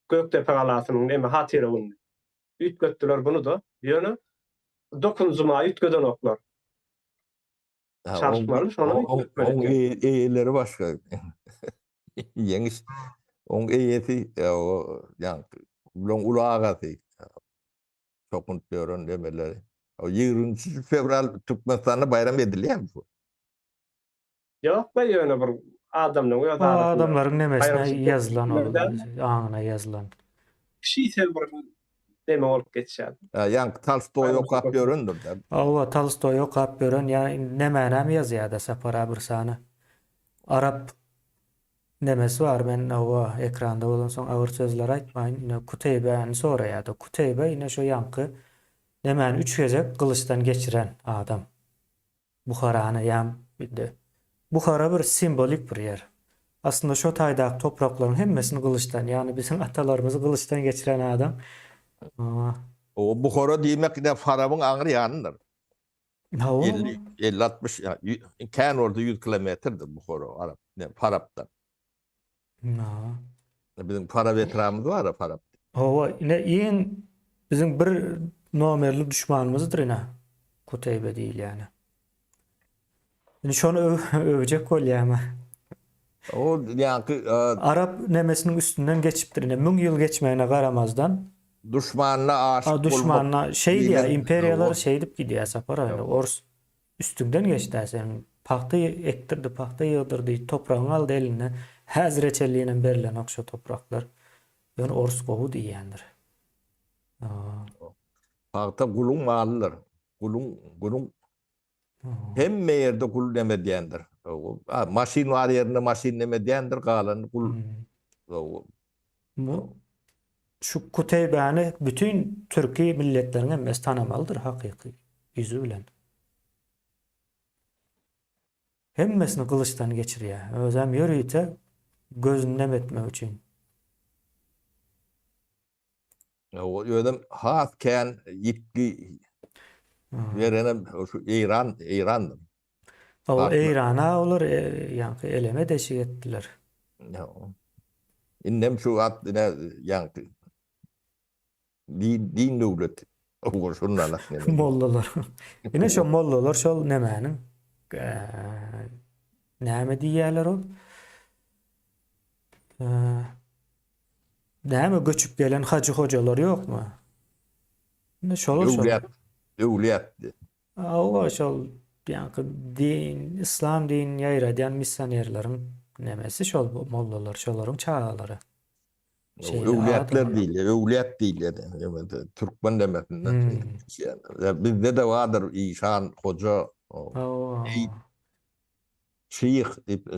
Gökdepe galasynyň näme hatyra bunu. Ütgötdiler bunu da. Ýöne 9 may ütgöden oklar. Çarşmaly şonu ütgötmeli. Eýeleri başga. Ýeňiş. Oň eýeti ýa bilen ulagasy. Çokun diýerin demeleri. O 20 fevral Türkmenistanda bayram edilýär bu. Ýok be ýöne bir adamlaryň ýa-da Adamlaryň nemesine ýazylan aňyna ýazylan. kişisel bir deme bolup geçýär. Yani Tolstoy okap ýöründir de. O Tolstoy okap gören ýa nemänem ýazýar-da sapara bir sany. Arap nemesi var, ben o ekranda bolan soň agyr sözler aýtmaýyn. Kuteybe'ni soraýardy. Kuteybe ine şu ýanky Nämäni 3 gezek kılıçdan geçiren adam. Buharany ýam bildi. Buhara bir simbolik bir yer. Aslında şu taýdak topraklaryň hemmesini kılıçdan, yani bizim atalarymyzy kılıçdan geçiren adam. Aa, O Bukhara diýmek de Farabın aňyr ýanydyr. ha o 50-60 kän orada 100 kilometrdir Bukhara Arap. Farapdan. ha. Bizim Farab etramyz bar ya Farab. O ine iň bizim bir nomerli düşmanymyzdyr ine. Kutaybe diýil yani. Ine şonu övjek bolýarmy? O ýanky Arap nemesinin üstünden geçipdir ine. 1000 ýyl geçmegine garamazdan düşmanına aşık düşmanına şey diýär, diýilen- imperiyalar o- şey dip gidiýär sapara. Yok. Ors üstünden geçdi sen. Paxta ektirdi, paxta ýygdyrdy, topragyny aldy eline. Häzir reçelliğine berilen okşa topraklar. Yani ors gowu diýendir. Aa, Paxta gulun malylar. Gulun aa. hemme ýerde gul deme diýendir. Maşin var ýerinde maşin deme diýendir, galan gul. Hmm. Bu şu Kuteybe'ni bütün Türkiye milletlerine emmes tanımalıdır hakiki yüzü bilen. Hemmesini kılıçtan geçiriyor. Özem yürüyte gözünü nem etmek için. O ýödem has kän ýitki Aa. verene şu İrandyr. O Haklı. İran'a olur yani eleme deşik ettiler. Innem şu at ne ýanky din döwlet. O şundan Mollalar. Yine şu mollalar şol nemenin näme diýerler o? Näme göçüp gelen hacı hocalar ýokmy? Ne şol şol. Döwlet. O şol ýanky din, İslam dinini ýaýradýan missionerleriň nemesi şol mollalar, şolaryň çağalary. Öwletler diýil, öwlet diýil. Türkmen demesinden. Bizde de vardır İşan Hoca, O. şeyh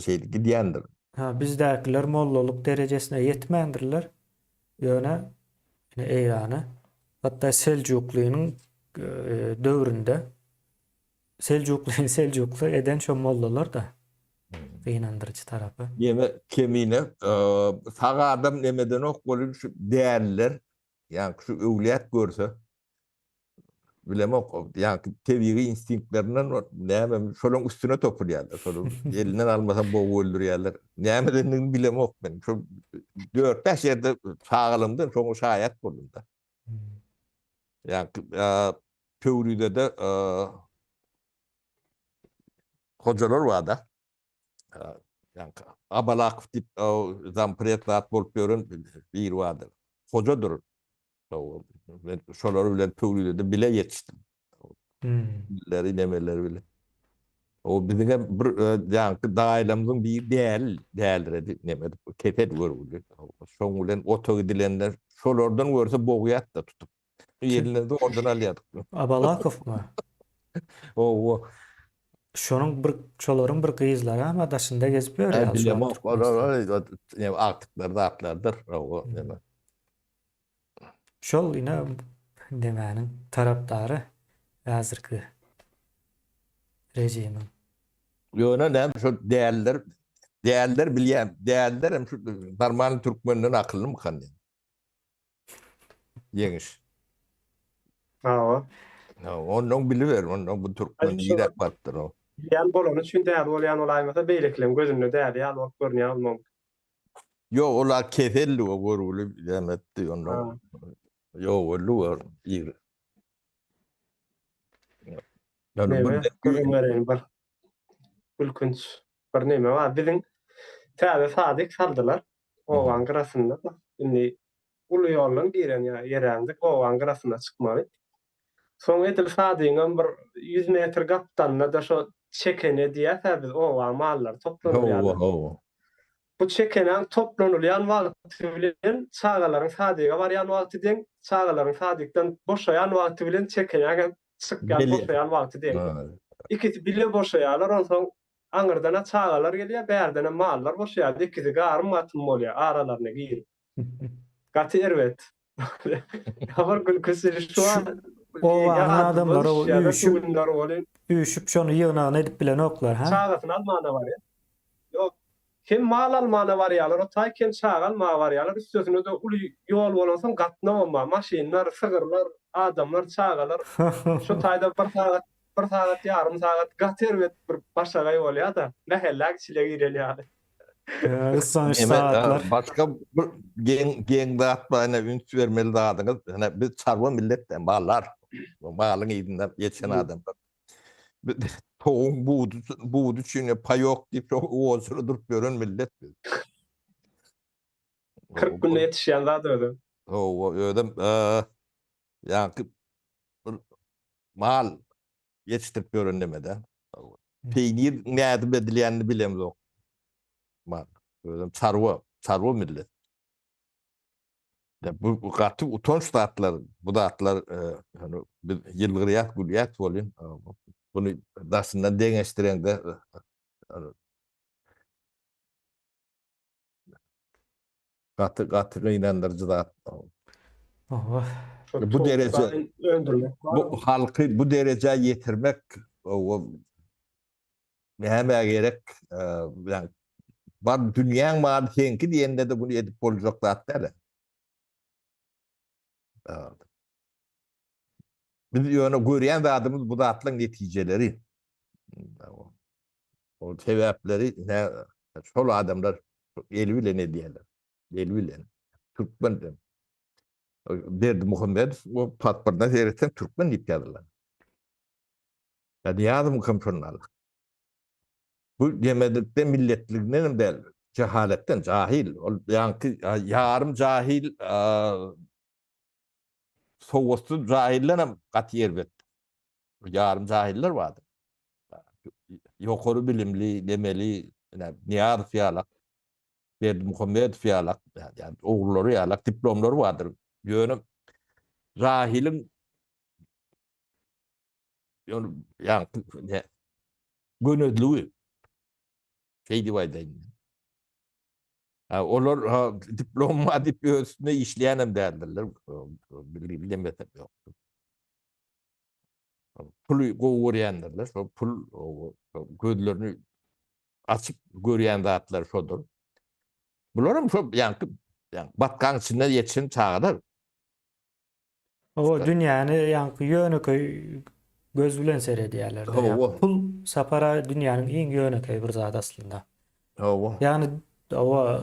şey gidiyendir. Ha bizdekiler mollalyk derejesine ýetmendirler. Ýöne Eýrany hatda Selçukluýyň döwründe Selçuklu eden şu mollalar da gynandyrjy tarapy. Yeme kemine sağa adam nemeden ok bolup şu değerler yani şu öwlet görse bilemok yani tebiği instinktlerden näme şolun üstüne topurýarlar. Şolun elinden almasa boğu öldürýärler. Nämeden bilemok ben. Şu 4-5 ýerde sağalımdan şoňa şaýat boldum da. Yani Pöwrüde de hocalar var da. Yani Abalak tip zampret zat bolup görün bir vardır. Hocadır. Ben şoları bilen Pöwrüde de bile yetişdim. Leri demeleri bile. O bizde bir yani daýlamyň bir değerleri nemedi. Kepet görüldü. Şoň bilen oto gidilenler şolardan görse boğuyat da tutup. Yerlerinde oradan alýardyk. Abalakov mu? O Şonuň bir şolaryň bir gyzlary ama daşynda gezip ýörýär. bilemok aktıklar da atlardır. O neme. Şol ine demäniň tarapdary häzirki rejimiň. Ýöne näme şu değerler bilýän. Değerler hem şu normal türkmenden akylly mı kan? Yeňiş. Ha. Onun biliver, onun bu türkmen Ay, şu- ýerek batdyr o. Ýan bolan üçin däl bolýan olaýmasa beýleklem gözünde däl ýaly bolup görnýär bolmam. Yo olar kefelli o görüli demetdi onu. Ha. Yo olur ýygy. Yani Näme? Görünmereň bir ülkünç bir näme bar. Biziň täze sadyk saldylar. Owan gyrasynda. Indi ulu ýoldan giren ýerendik owan gyrasynda çykmaly. Soň edil sadyňam bir 100 metr gapdanna da şo çekene diýär biz owan mallar toplanýar. Bu çekenen toplanylýan wagty bilen çağalaryň sadyga barýan wagty deň, çağalaryň sadykdan boşaýan wagty bilen çekenen çykýan Beli. boşaýan wagty deň. İkisi bile boşaýarlar, onsoň aňyrdana çağalar gelýär, bärdene mallar boşaýar. İkisi garym atym bolýar, aralaryna girip. Gaty erwet. Habar gülküsü şu an O ýadymy adamlar o ýa-da üýüşüp tügünler boly üýüşüp şonu ýygnağına edip bilen oklar ha. çağatyn almana bar ya. Yok. Kim mal almana barýarlar, o taý kim çağ almana barýarlar. Üstüne de uly ýol bolansoň gatna bolma, maşinlar, sygyrlar, adamlar çağalar. Şu taýda bir sagat, ýarym sagat gaterbet bir başagay bolýar da, nähellek çile girelýär. Issan Evet, saatlar. başka bir gen dağıtmayına üns vermeli dağıdınız. Yani biz çarva milletten bağlar. Bağlın iyidinden geçen adamlar. Toğun buğdu çiğne pay yok deyip o olsunu durup gören millet. 40 günde yetişýän zat ödüm. O ödüm yani mal yetiştirip gören demeden. Peynir ne adım edilyenini bilemiz o. Mal. Ödüm çarva millet. Ya bu katı utanç dağıtlar, bu dağıtlar yani bir yılgıriyat, güliyat bolun. Bunu daşından deňeşdiren de katı inandırıcı dağıt. Oh. Bu derece öndürmek. bu halkı bu dereceye getirmek o neme gerek yani var dünyanın malı henki diyende de bunu edip bolacak dağıtlar. Biz yönü görýän adamız bu dağıtlan neticeleri. O sebepleri ne şol adamlar eli bilen ne diýerler. Eli bilen. Türkmen de. Berdi Muhammed o patpardan seyretsen Türkmen diýip ýazylar. Yani ýadım komşonlar. Bu demedikde milletliginden bel cehaletten cahil. Yani yarım cahil soğustu cahillenem gat yerbet. Yarım cahiller vardı. Yokoru bilimli, demeli, niyar fiyalak, Berdi Muhammed fiyalak, yani oğulları yalak, diplomları vardır. Yönüm, rahilin, yani, gönüllüğü, şey divaydayn. Olar diploma üstüne işleyenim derdiler. Bilemedim yok. Pul goýurýandylar. O pul gözlerini açıp görýän zatlar şodur. Bularym şo yani batkan içinde yetişen çağdalar. O dünýäni ýanky ýöneköy göz bilen seredýärler. O. Pul sapara dünýäniň iň ýöneköy bir zat aslında. O. Yani o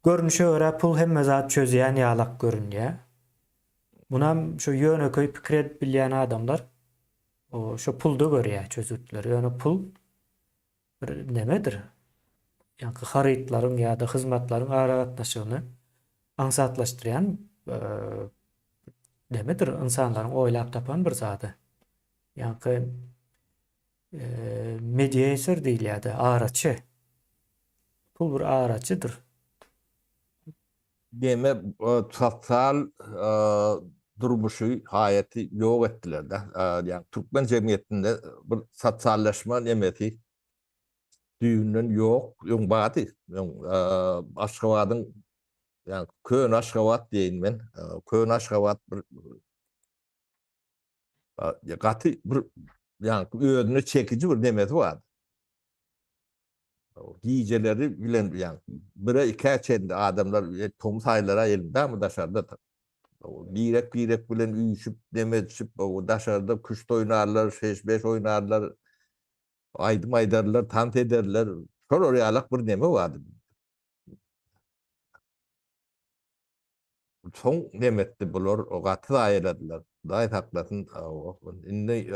görünüşe göre pul hemme zat çözýän ýalak görünýär. Bunam şu ýöneköy pikir edip bilýän adamlar o şu pulda görýär çözütler. Ýöne pul bir nemedir? Ýanky harytlaryň ýa-da hyzmatlaryň aragatnaşygyny aňsatlaşdyrýan nemedir? Insanlaryň oýlap tapan bir zady. Ýanky mediator diýilýär, araçy. Pul bir araçydyr. Deme sosyal durmuşy haýaty ýok etdiler de. Yani Türkmen jemgyýetinde bir sosyallaşma nemeti düýünden ýok, ýoňbady. Aşgabatyň yani kön Aşgabat diýin men. Kön Aşgabat bir gaty bir yani öýüne çekici bir nemeti bar. Giýjeleri bilen yani bire iki çende adamlar tom saylara elinde mi daşarda birek bilen üýüşüp demetişip o daşarda kuşta oynarlar, 5 oynarlar, aydım aydarlar, tant ederler. Şol orýalak bir neme vardy. Soň nemetdi bular o gaty aýyladylar. Daý haklatyn indi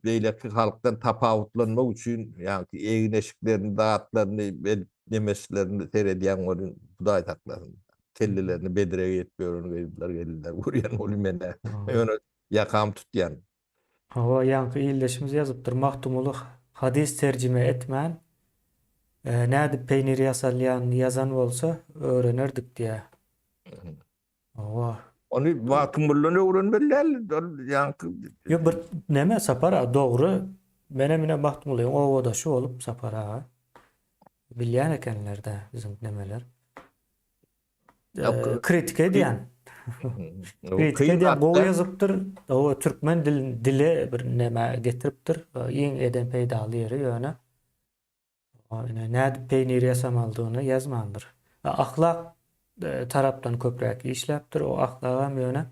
beýleki halkdan tapawutlanmak üçin ýani egineşiklerini, dağıtlaryny, demeslerini seredýän bolun daý haklatyn. Kellelerini bedirege etmiyor geldiler uryan ol mene. Öňe ýakam tutýan. O ýanky ýyldaşymyz ýazypdyr. Mahtumuluk hadis terjime etmän näde peynir ýasalýan ýazan bolsa öğrenirdik diýär. O Onu mahtumluğunu öğrenmeliler. Yani yo bir neme sapara dogry menemine mahtumlygyň owoda şu olup sapara bilýän ekenler de bizim nemeler. Kritik edýän. Kritik Kıyın edýän gowy hatta ýazypdyr. O türkmen dile bir näme getiripdir. Iň eden peýdaly ýeri ýöne. Nädip peýnir ýasamaldygyny ýazmandyr. Ahlak tarapdan köpräk işläpdir. O ahlagam ýöne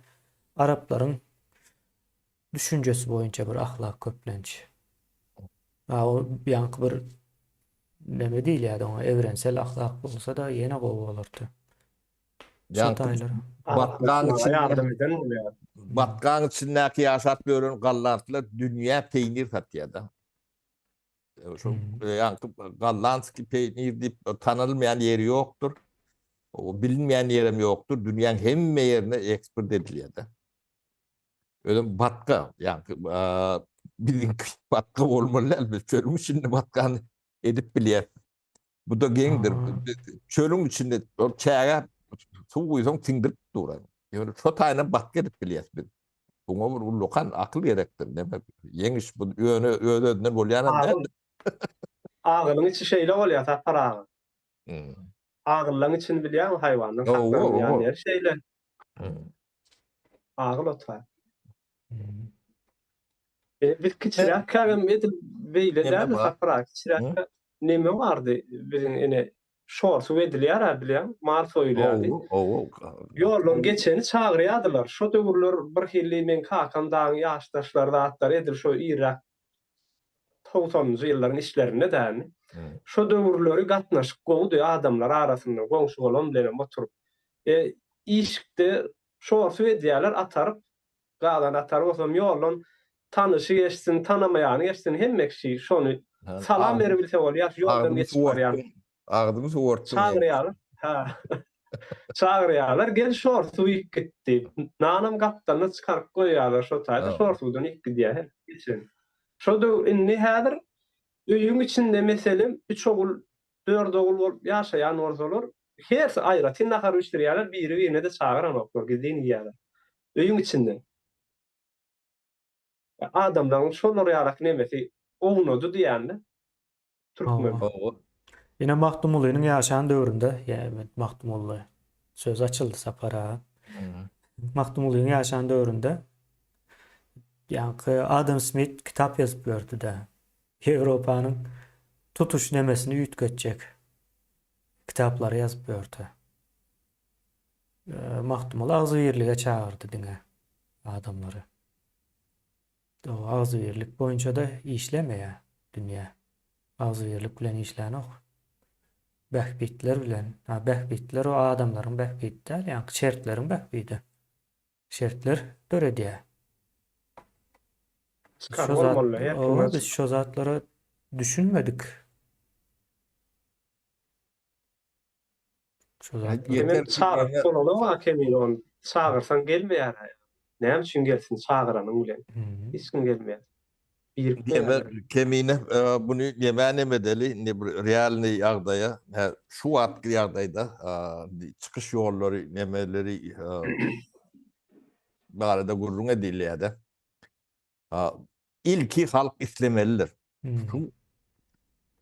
Araplaryň düşünjesi boýunça bir ahlak köplenç. O ýanky bir näme diýilýär oňa evrensel ahlak bolsa da ýene gowy bolardy. yankı Şotaýlar. batkan Araplara içinde yardım eden bolýar. batkan içindäki ýaşap görün gallantylar dünýä peýnir satýada. Şu yankı gallantsky peýnir diýip tanylmaýan ýeri ýokdur. O bilinmeýän ýerim ýokdur. Dünýäň hemme ýerine eksport edilýär. Öyle batka yankı bilin batka bolmaly elbet çölüň içinde batkan edip bilýär. Bu da geňdir. Çölüň içinde o çäge suw guýsaň tiňdirip durar. Ýöne şo taýyna batka edip bilýär. Buňa bir ulokan akyl gerekdir. Näme yeňiş bu ýöne öýünden bolýan Agıl, agylyň içi şeýle bolýar tapara. Agyllaryň içini bilýär haýwanyň saklanýan ýeri şeýle. Agyl otar. Bir kiçirak kägem edip beýle tapara. Kiçirak neme bardy? Biziň ene şorsu edilýär bilýän, mar soýulýardy. Ýolun geçeni çagyrýardylar. Şo döwürler bir hilli men kakamdaň ýaşdaşlar zatlar edil şo Irak 90-njy ýyllaryň işlerine dämi. Şo döwürleri gatnaşyp goňdy adamlar arasynda goňşy bolan bilen oturup. İşikde şorsu edýärler ataryp galan atar bolsam ýolun tanışı geçsin, tanamayanı geçsin hemmekşi şonu salam berebilse bolýar ýoldan geçip barýar. Agdymy soğurtdy. Çağırýarlar. Ha. Çağırýarlar, gel şorsu ýyk gitdi. Nanam gapdany çykaryp goýýarlar şo taýda şorsudan ýyk gidýär. Geçin. Şo da inni häzir öýüň içinde meselem 3 ogul, 4 ogul bolup ýaşaýan orzalar her aýra tinahar üçdirýärler, biri birine de çağıran oklar gidin ýerler. Öýüň içinde. Adamdan şolar ýarak nemesi ognudy diýänler. Türkmen. Yine Mahtumulu'nun yaşayan dövründe, yani Mahtumulu söz açıldı sapara. Mahtumulu'nun yaşayan dövründe yani Adam Smith kitap yazıp gördü de Avrupa'nın tutuş nemesini yütketecek kitapları yazıp gördü. Mahtumulu ağzıverliğe çağırdı dine adamları. O ağzıverlik boyunca da işlemeye dünya. Ağzıverlik bilen işlän ok. Behbitler bilen, behbitler o adamların behbitler, yani şertlerin behbidi. Şertler döre diye. Biz şu zatları düşünmedik. Şu zatları. Çağırıp solalı hakemi on çağırsan gelmeýär. Näme üçin gelsin çağıranyň bilen? Hiç kim gelmeýär. Kemine bunu yemenemedeli ne realni ýagdaýa şu wagtky ýagdaýda çykyş ýollary nemeleri barada gurrun edilýär. İlki halk islemelidir.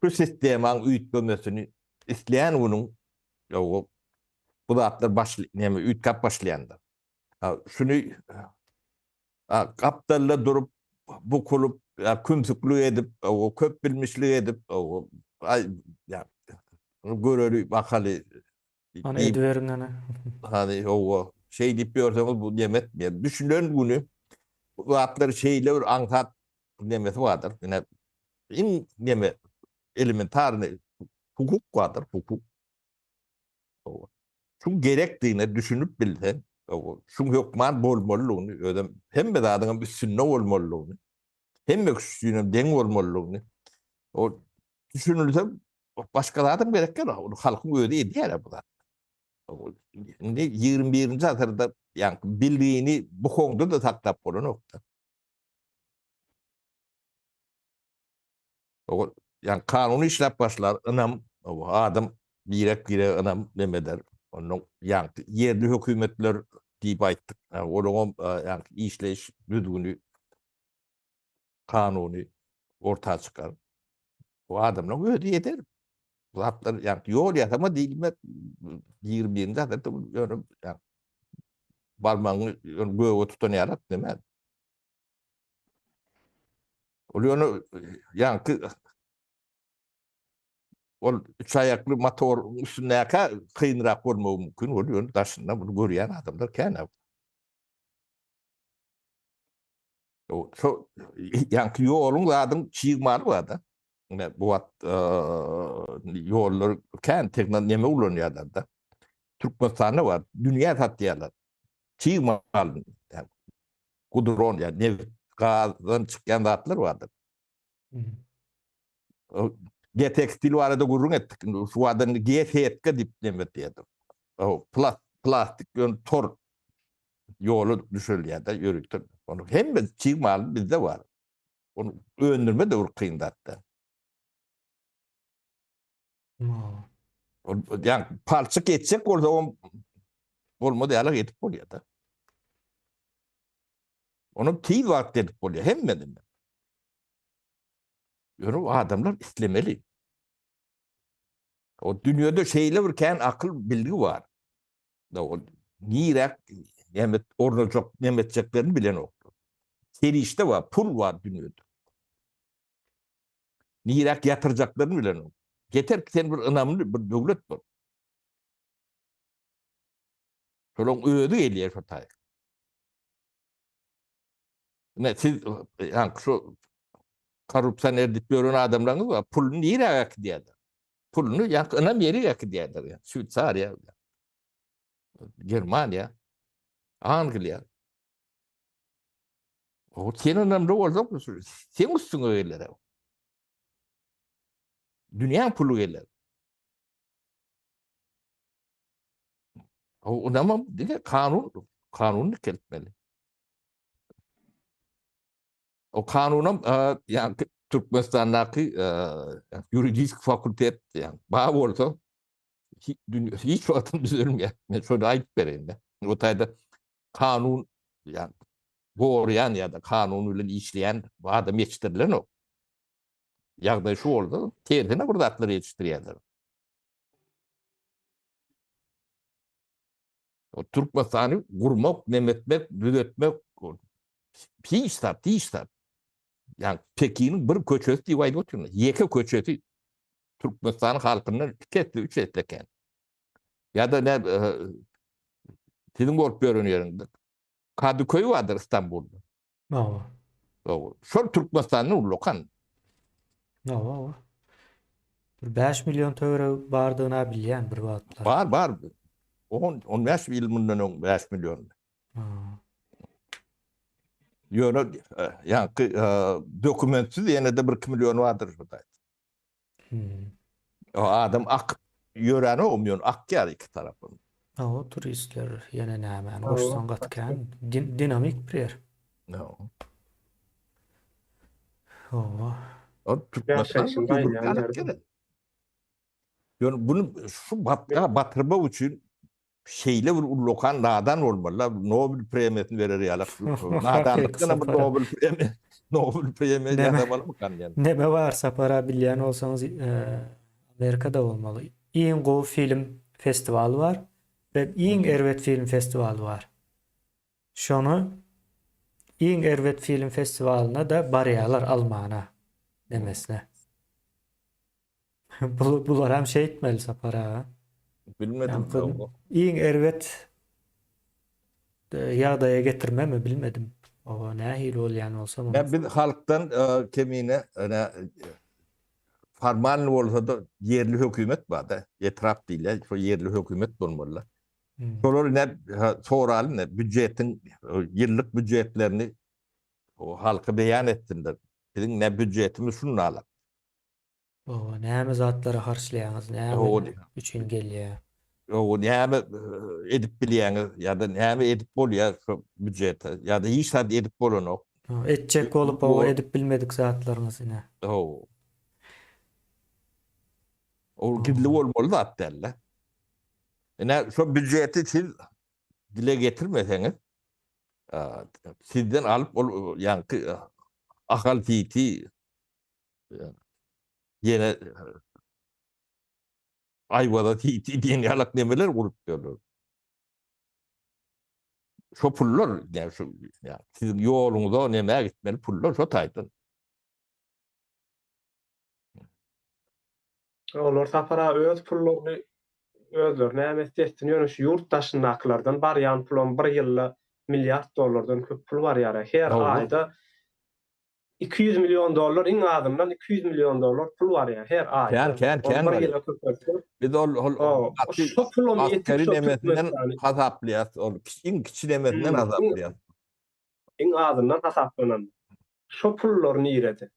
Şu sistemaň üýtgemesini isleýän unuň bu zatlar neme üýtkap başlaýanlar. Şunu kapdalla durup bu kulup kümsüklü edip o köp bilmişlik edip o ya göreli bakalı hani ediverinden hani o şey dip diyorsanız bu yemet mi düşünün bunu bu atlar şeyler anlat nemesi vardır yine in neme elementar hukuk vardır hukuk o şu gerektiğini düşünüp bilsen o şu hükman bolmalylygyny ödem hemme dadyň bir sünnet bolmalylygyny hemme küçüğünün deň bolmalylygyny o düşünülse başgalardan berekler o halkyň öýde edýär bu da. Indi 21-nji asyrda ýani bildiğini bu hoňda da saklap bolan nokta. O ýani kanuny işläp başlar ynam o adam birek ynam nemeder onuň ýani ýerli hökümetler diýip aýtdyk. Onuň ýani işleş düzgünü kanuny ortağa çıkar. O adamla öyle eder. Bu hatlar yani yol yatama değilme 21'nci asırda yani barmagyny göwe tutan ýalat deme. Ol ýöne ýanky ol üç ayakly motor üstündäki kynrak bolmagy mümkin. Ol ýöne daşynda bunu görýän adamlar kän. O so ýanky ýoluň zadyň çyýmary barda. Bu wat ýollar kän teknik neme ulanýarlar da. Türkmenistanda var. Dünýä satýarlar. Çyýmaly. Gudron ýa neft gazdan çykýan zatlar bardyr. Tekstil barada gurrun etdik. Şu adan GFK dip demet diýdim. O plastik tor ýolu düşürýärdi ýörükdir. Onu hemme çyýmaly bizde var. Onu öndürme de kyndatdy. Yani parça geçecek orada o olmadı ýaly getip bolýar da. Onu tiz wagt edip bolýar hemmedim. Ýöne adamlar islemeli. O dünýede şeýle bir kän akıl bilgi var. Da o nirek yemet ornacak nemetjeklerini bilen okdu. Serişte var, pul var dünýede. Nirek yatıracaklarını bilen okdu. Yeter ki sen bir ınamlı bir döwlet bol. Şolong öýüdi gelýär şu taýy. Ne siz yani şu korrupsiýon edip ýören adamlaryňyz var. Pulny nirek diýerler. Pulny ýa ınam ýeri ýak diýerler. Şwýtsariýa, Germaniýa, Angliýa. O senin ınamda boljak sen üstüňe gelýär. Dünýä pulu gelýär. O unamam dige kanun keltmeli. O kanunam yani Türkmenistan'daki juridik fakültet yani bağ bolsa hiç wagtym düzelmýär. Men şonu aýdyp bereyim. O taýda kanun yani goýan ýa-da kanun bilen işleýän adam yetişdirilen o. Ýagdaý şu boldy, terhine bir zatlar yetişdirýärler. O Türkmenistany gurmak, nemetmek, düzetmek hiç tat. Yani Pekin'in bir köçesi diýip aýdyp oturýar. Ýeke köçesi Türkmenistan halkynyň 2-3 etleken. Ya da ne sizin bolup görün ýerinde. Kadıköy vardır İstanbul'da. O şol Türkmenistanyň ulokan. Bir 5 milyon töwre bardygyna bilýän bir wagtlar. Bar. 15 ýyl mundan öň 5 milyon. Ýöne ýanky dokumentsiz ýene de 1 milyon vardır şurda. O adam ak ýöreni olmuyor, akýar iki tarapyn. O turistler ýene näme? Hoşsan gatkan dinamik bir yer. No. O Türkmenistan ýöne bunu şu batyrmak üçin şeýle bir ulokan nadan bolmaly. Nobel premiýasyny berer ýaly. Nadanlykdan bir Nobel premiýasy ýazamaly mı? Neme varsa para bilýän olsaňyz Amerikada bolmaly. Iň gowy film festivaly var we iň erwet film festivaly var. Şonu iň erwet film festivalyna da barýarlar Almana demesine. Bular hem şey etmeli sapara. Bilmedim. Iň erwet ýagdaýa getirme mi bilmedim. O nähil bolýan bolsa. Ben bir halktan kemine formal bolsa da yerli hökümet bar da. Etraf diýle, şu yerli hökümet bolmaly. Şolar ne soraly ne büdjetin ýyllyk büdjetlerini o halka beýan etdiler. Bizim ne büdjetimiz şunu alar. O näme zatlara harçlaýaňyz, näme üçin gelýär. O näme edip bilýäňiz ýa-da näme edip bolýar şu büdjete ýa-da hiç zat edip bolanok. Etjek bolup o edip bilmedik zatlaryňyz ine. O gidli bolmaly zat derler. Ene şu büdjeti siz dile getirmeseňiz sizden alıp ýanky akal titi yine ayvada titi diyen yalak nemeler kurup diyorlar. Şo pullar yani şu ya sizin yoluňyza näme gitmeli pullar şo taýdan. Olar tapara öz pullaryny özlerine näme etdiňi şu ýurtdaşyndakylardan barýan pulum bir ýylda milliard dollardan köp pul var ýara. Her Doğru. aýda 200 milyon dolar iň azyndan 200 milyon dolar pul var ýa her aýda. Kän Bir var. ýyla köpelse. Biz Şo pulumy ýetip şo Türkmeninden Türkmenistäni hasaplaýas, ol kiçiň kiçilemetinden hasaplaýas. iň azyndan hasaplanan. Şo pullar nirede?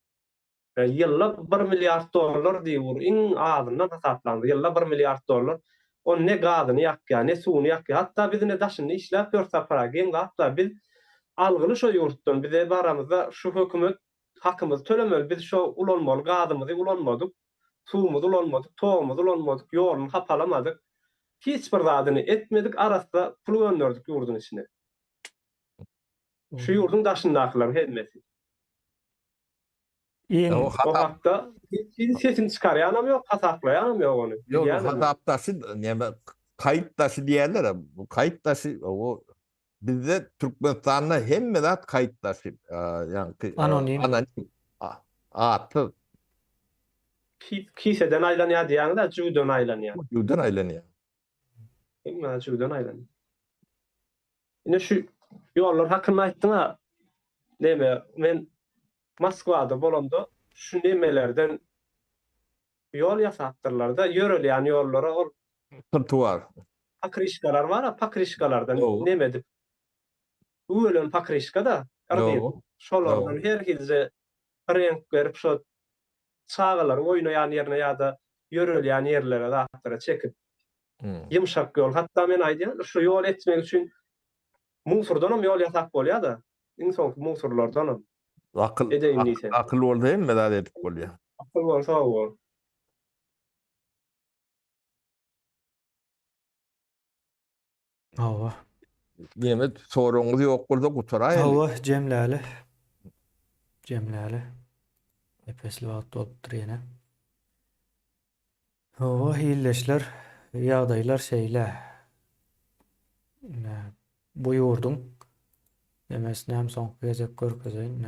Ýylda 1 milliard dolar diýur iň azyndan hasaplandy. Ýylda 1 milliard dolar. O ne gazyny ýakýar, ne suwuny ýakýar. Hatda bizine daşyny işläp ýörsa para gem gapda biz algyly şo ýurtdan bize baramyzda şu hökümet hakymyzy tölemeli. Biz şo ulanmaly gazymyzy ulanmadyk, suwumuzy ulanmadyk, togumuzy ulanmadyk, ýoluny hapalamadyk. Hiç bir zadyny etmedik, arasda pul gönderdik ýurdun içine. Şu ýurdun daşyndakylar hemmesi. İň O O hatap hakda hiç sesini çıkarýanam ýok, hasaplaýanam ýok ony. yok Bilýänmi? hatapdaşı näme kayıt taşı diýerler ha, bu kayıt taşı o bizde Türkmenistan'da hemme zat kayıt taşı yani Anonim. atı Kiseden aýlanýar diýäňde judan aýlanýar. yudan aylanıyor. Emma judan aýlanýar. Ine şu ýollar hakyny aýtdyňa näme men Moskwada bolanda şu nemelerden ýol ýasapdyrlar-da ýörelýän ýollara ol Trotuar. pakrişkalar var ha, pakrişkalardan Doğru. nemedip ölen pakrişka da Doğru. şolardan Doğru. herkese renk berip şo çağalar oýnaýan ýerine ýa-da ýörelýän ýerlere zatlara çekip ýumşak ýol. Hatda men aýdýan şu ýol etmek üçin musurdanam ýol ýasap bolýar-da. Inson musurlardanam. Edeýin diýsen. Akıl boldy hem medad edip bolýar. Akıl bolsa o. Hawa. Yemet soruňyz ýok bolsa gutaraýyn. Hawa jemläli. Jemläli. Epesli wagt bolupdyr ýene. Hawa hilleşler, ýagdaýlar şeýle. Bu ýurdun demesine hem soňky gezek görkezeýin.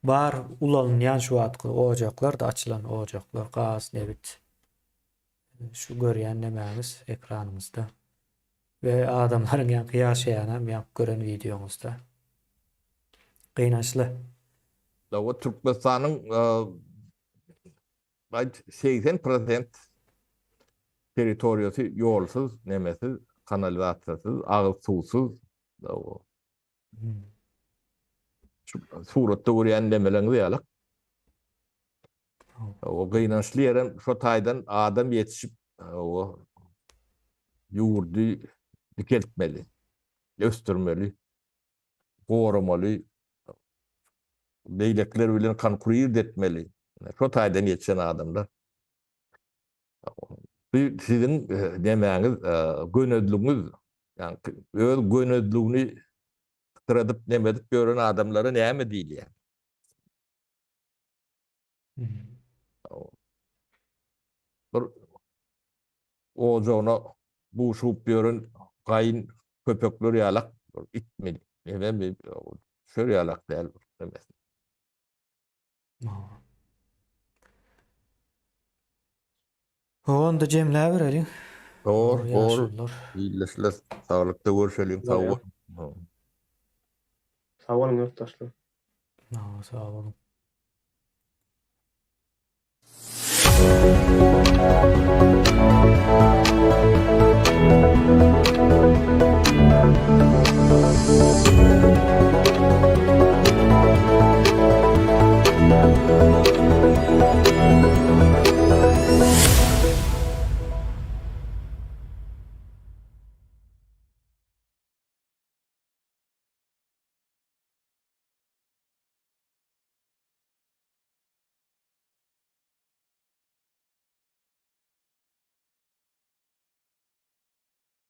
Bar ulanýan şu wagtky ojaklar da açylan ojaklar, gaz, nebit. Şu görýän nemäňiz ekranymyzda. Ve adamların ýanky ýaşaýanam ýanky gören videoňuzda. Gynançly. O Türkmenistan'ın 80% teritoriyası yolsuz, nemesiz, kanalizasyasız, ağız suwsuz. O suratda görýän demeleňiz ýalyk. O gynançly ýeren şo taýdan adam ýetişip o ýurdy dikeltmeli, östürmeli, goramaly, beýlekler bilen konkurýer etmeli. Şo taýdan ýetişen adamlar. Bu sizin demäňiz gönödlüğüňiz, yani öz gönödlüğüni tyradyp nemedip gören adamlara näme diýilýär? Bir ojona bu şup ýören gaýyn köpekler ýalak itmeli. Näme şöyle ýalak däl emes. Onda jemläp bereliň. Doğru, doğru. Ýaşullar. İyileşler, sağlıkta görüşelim. Sağ ol. Sağ olun yurttaşlar. Sağ olun.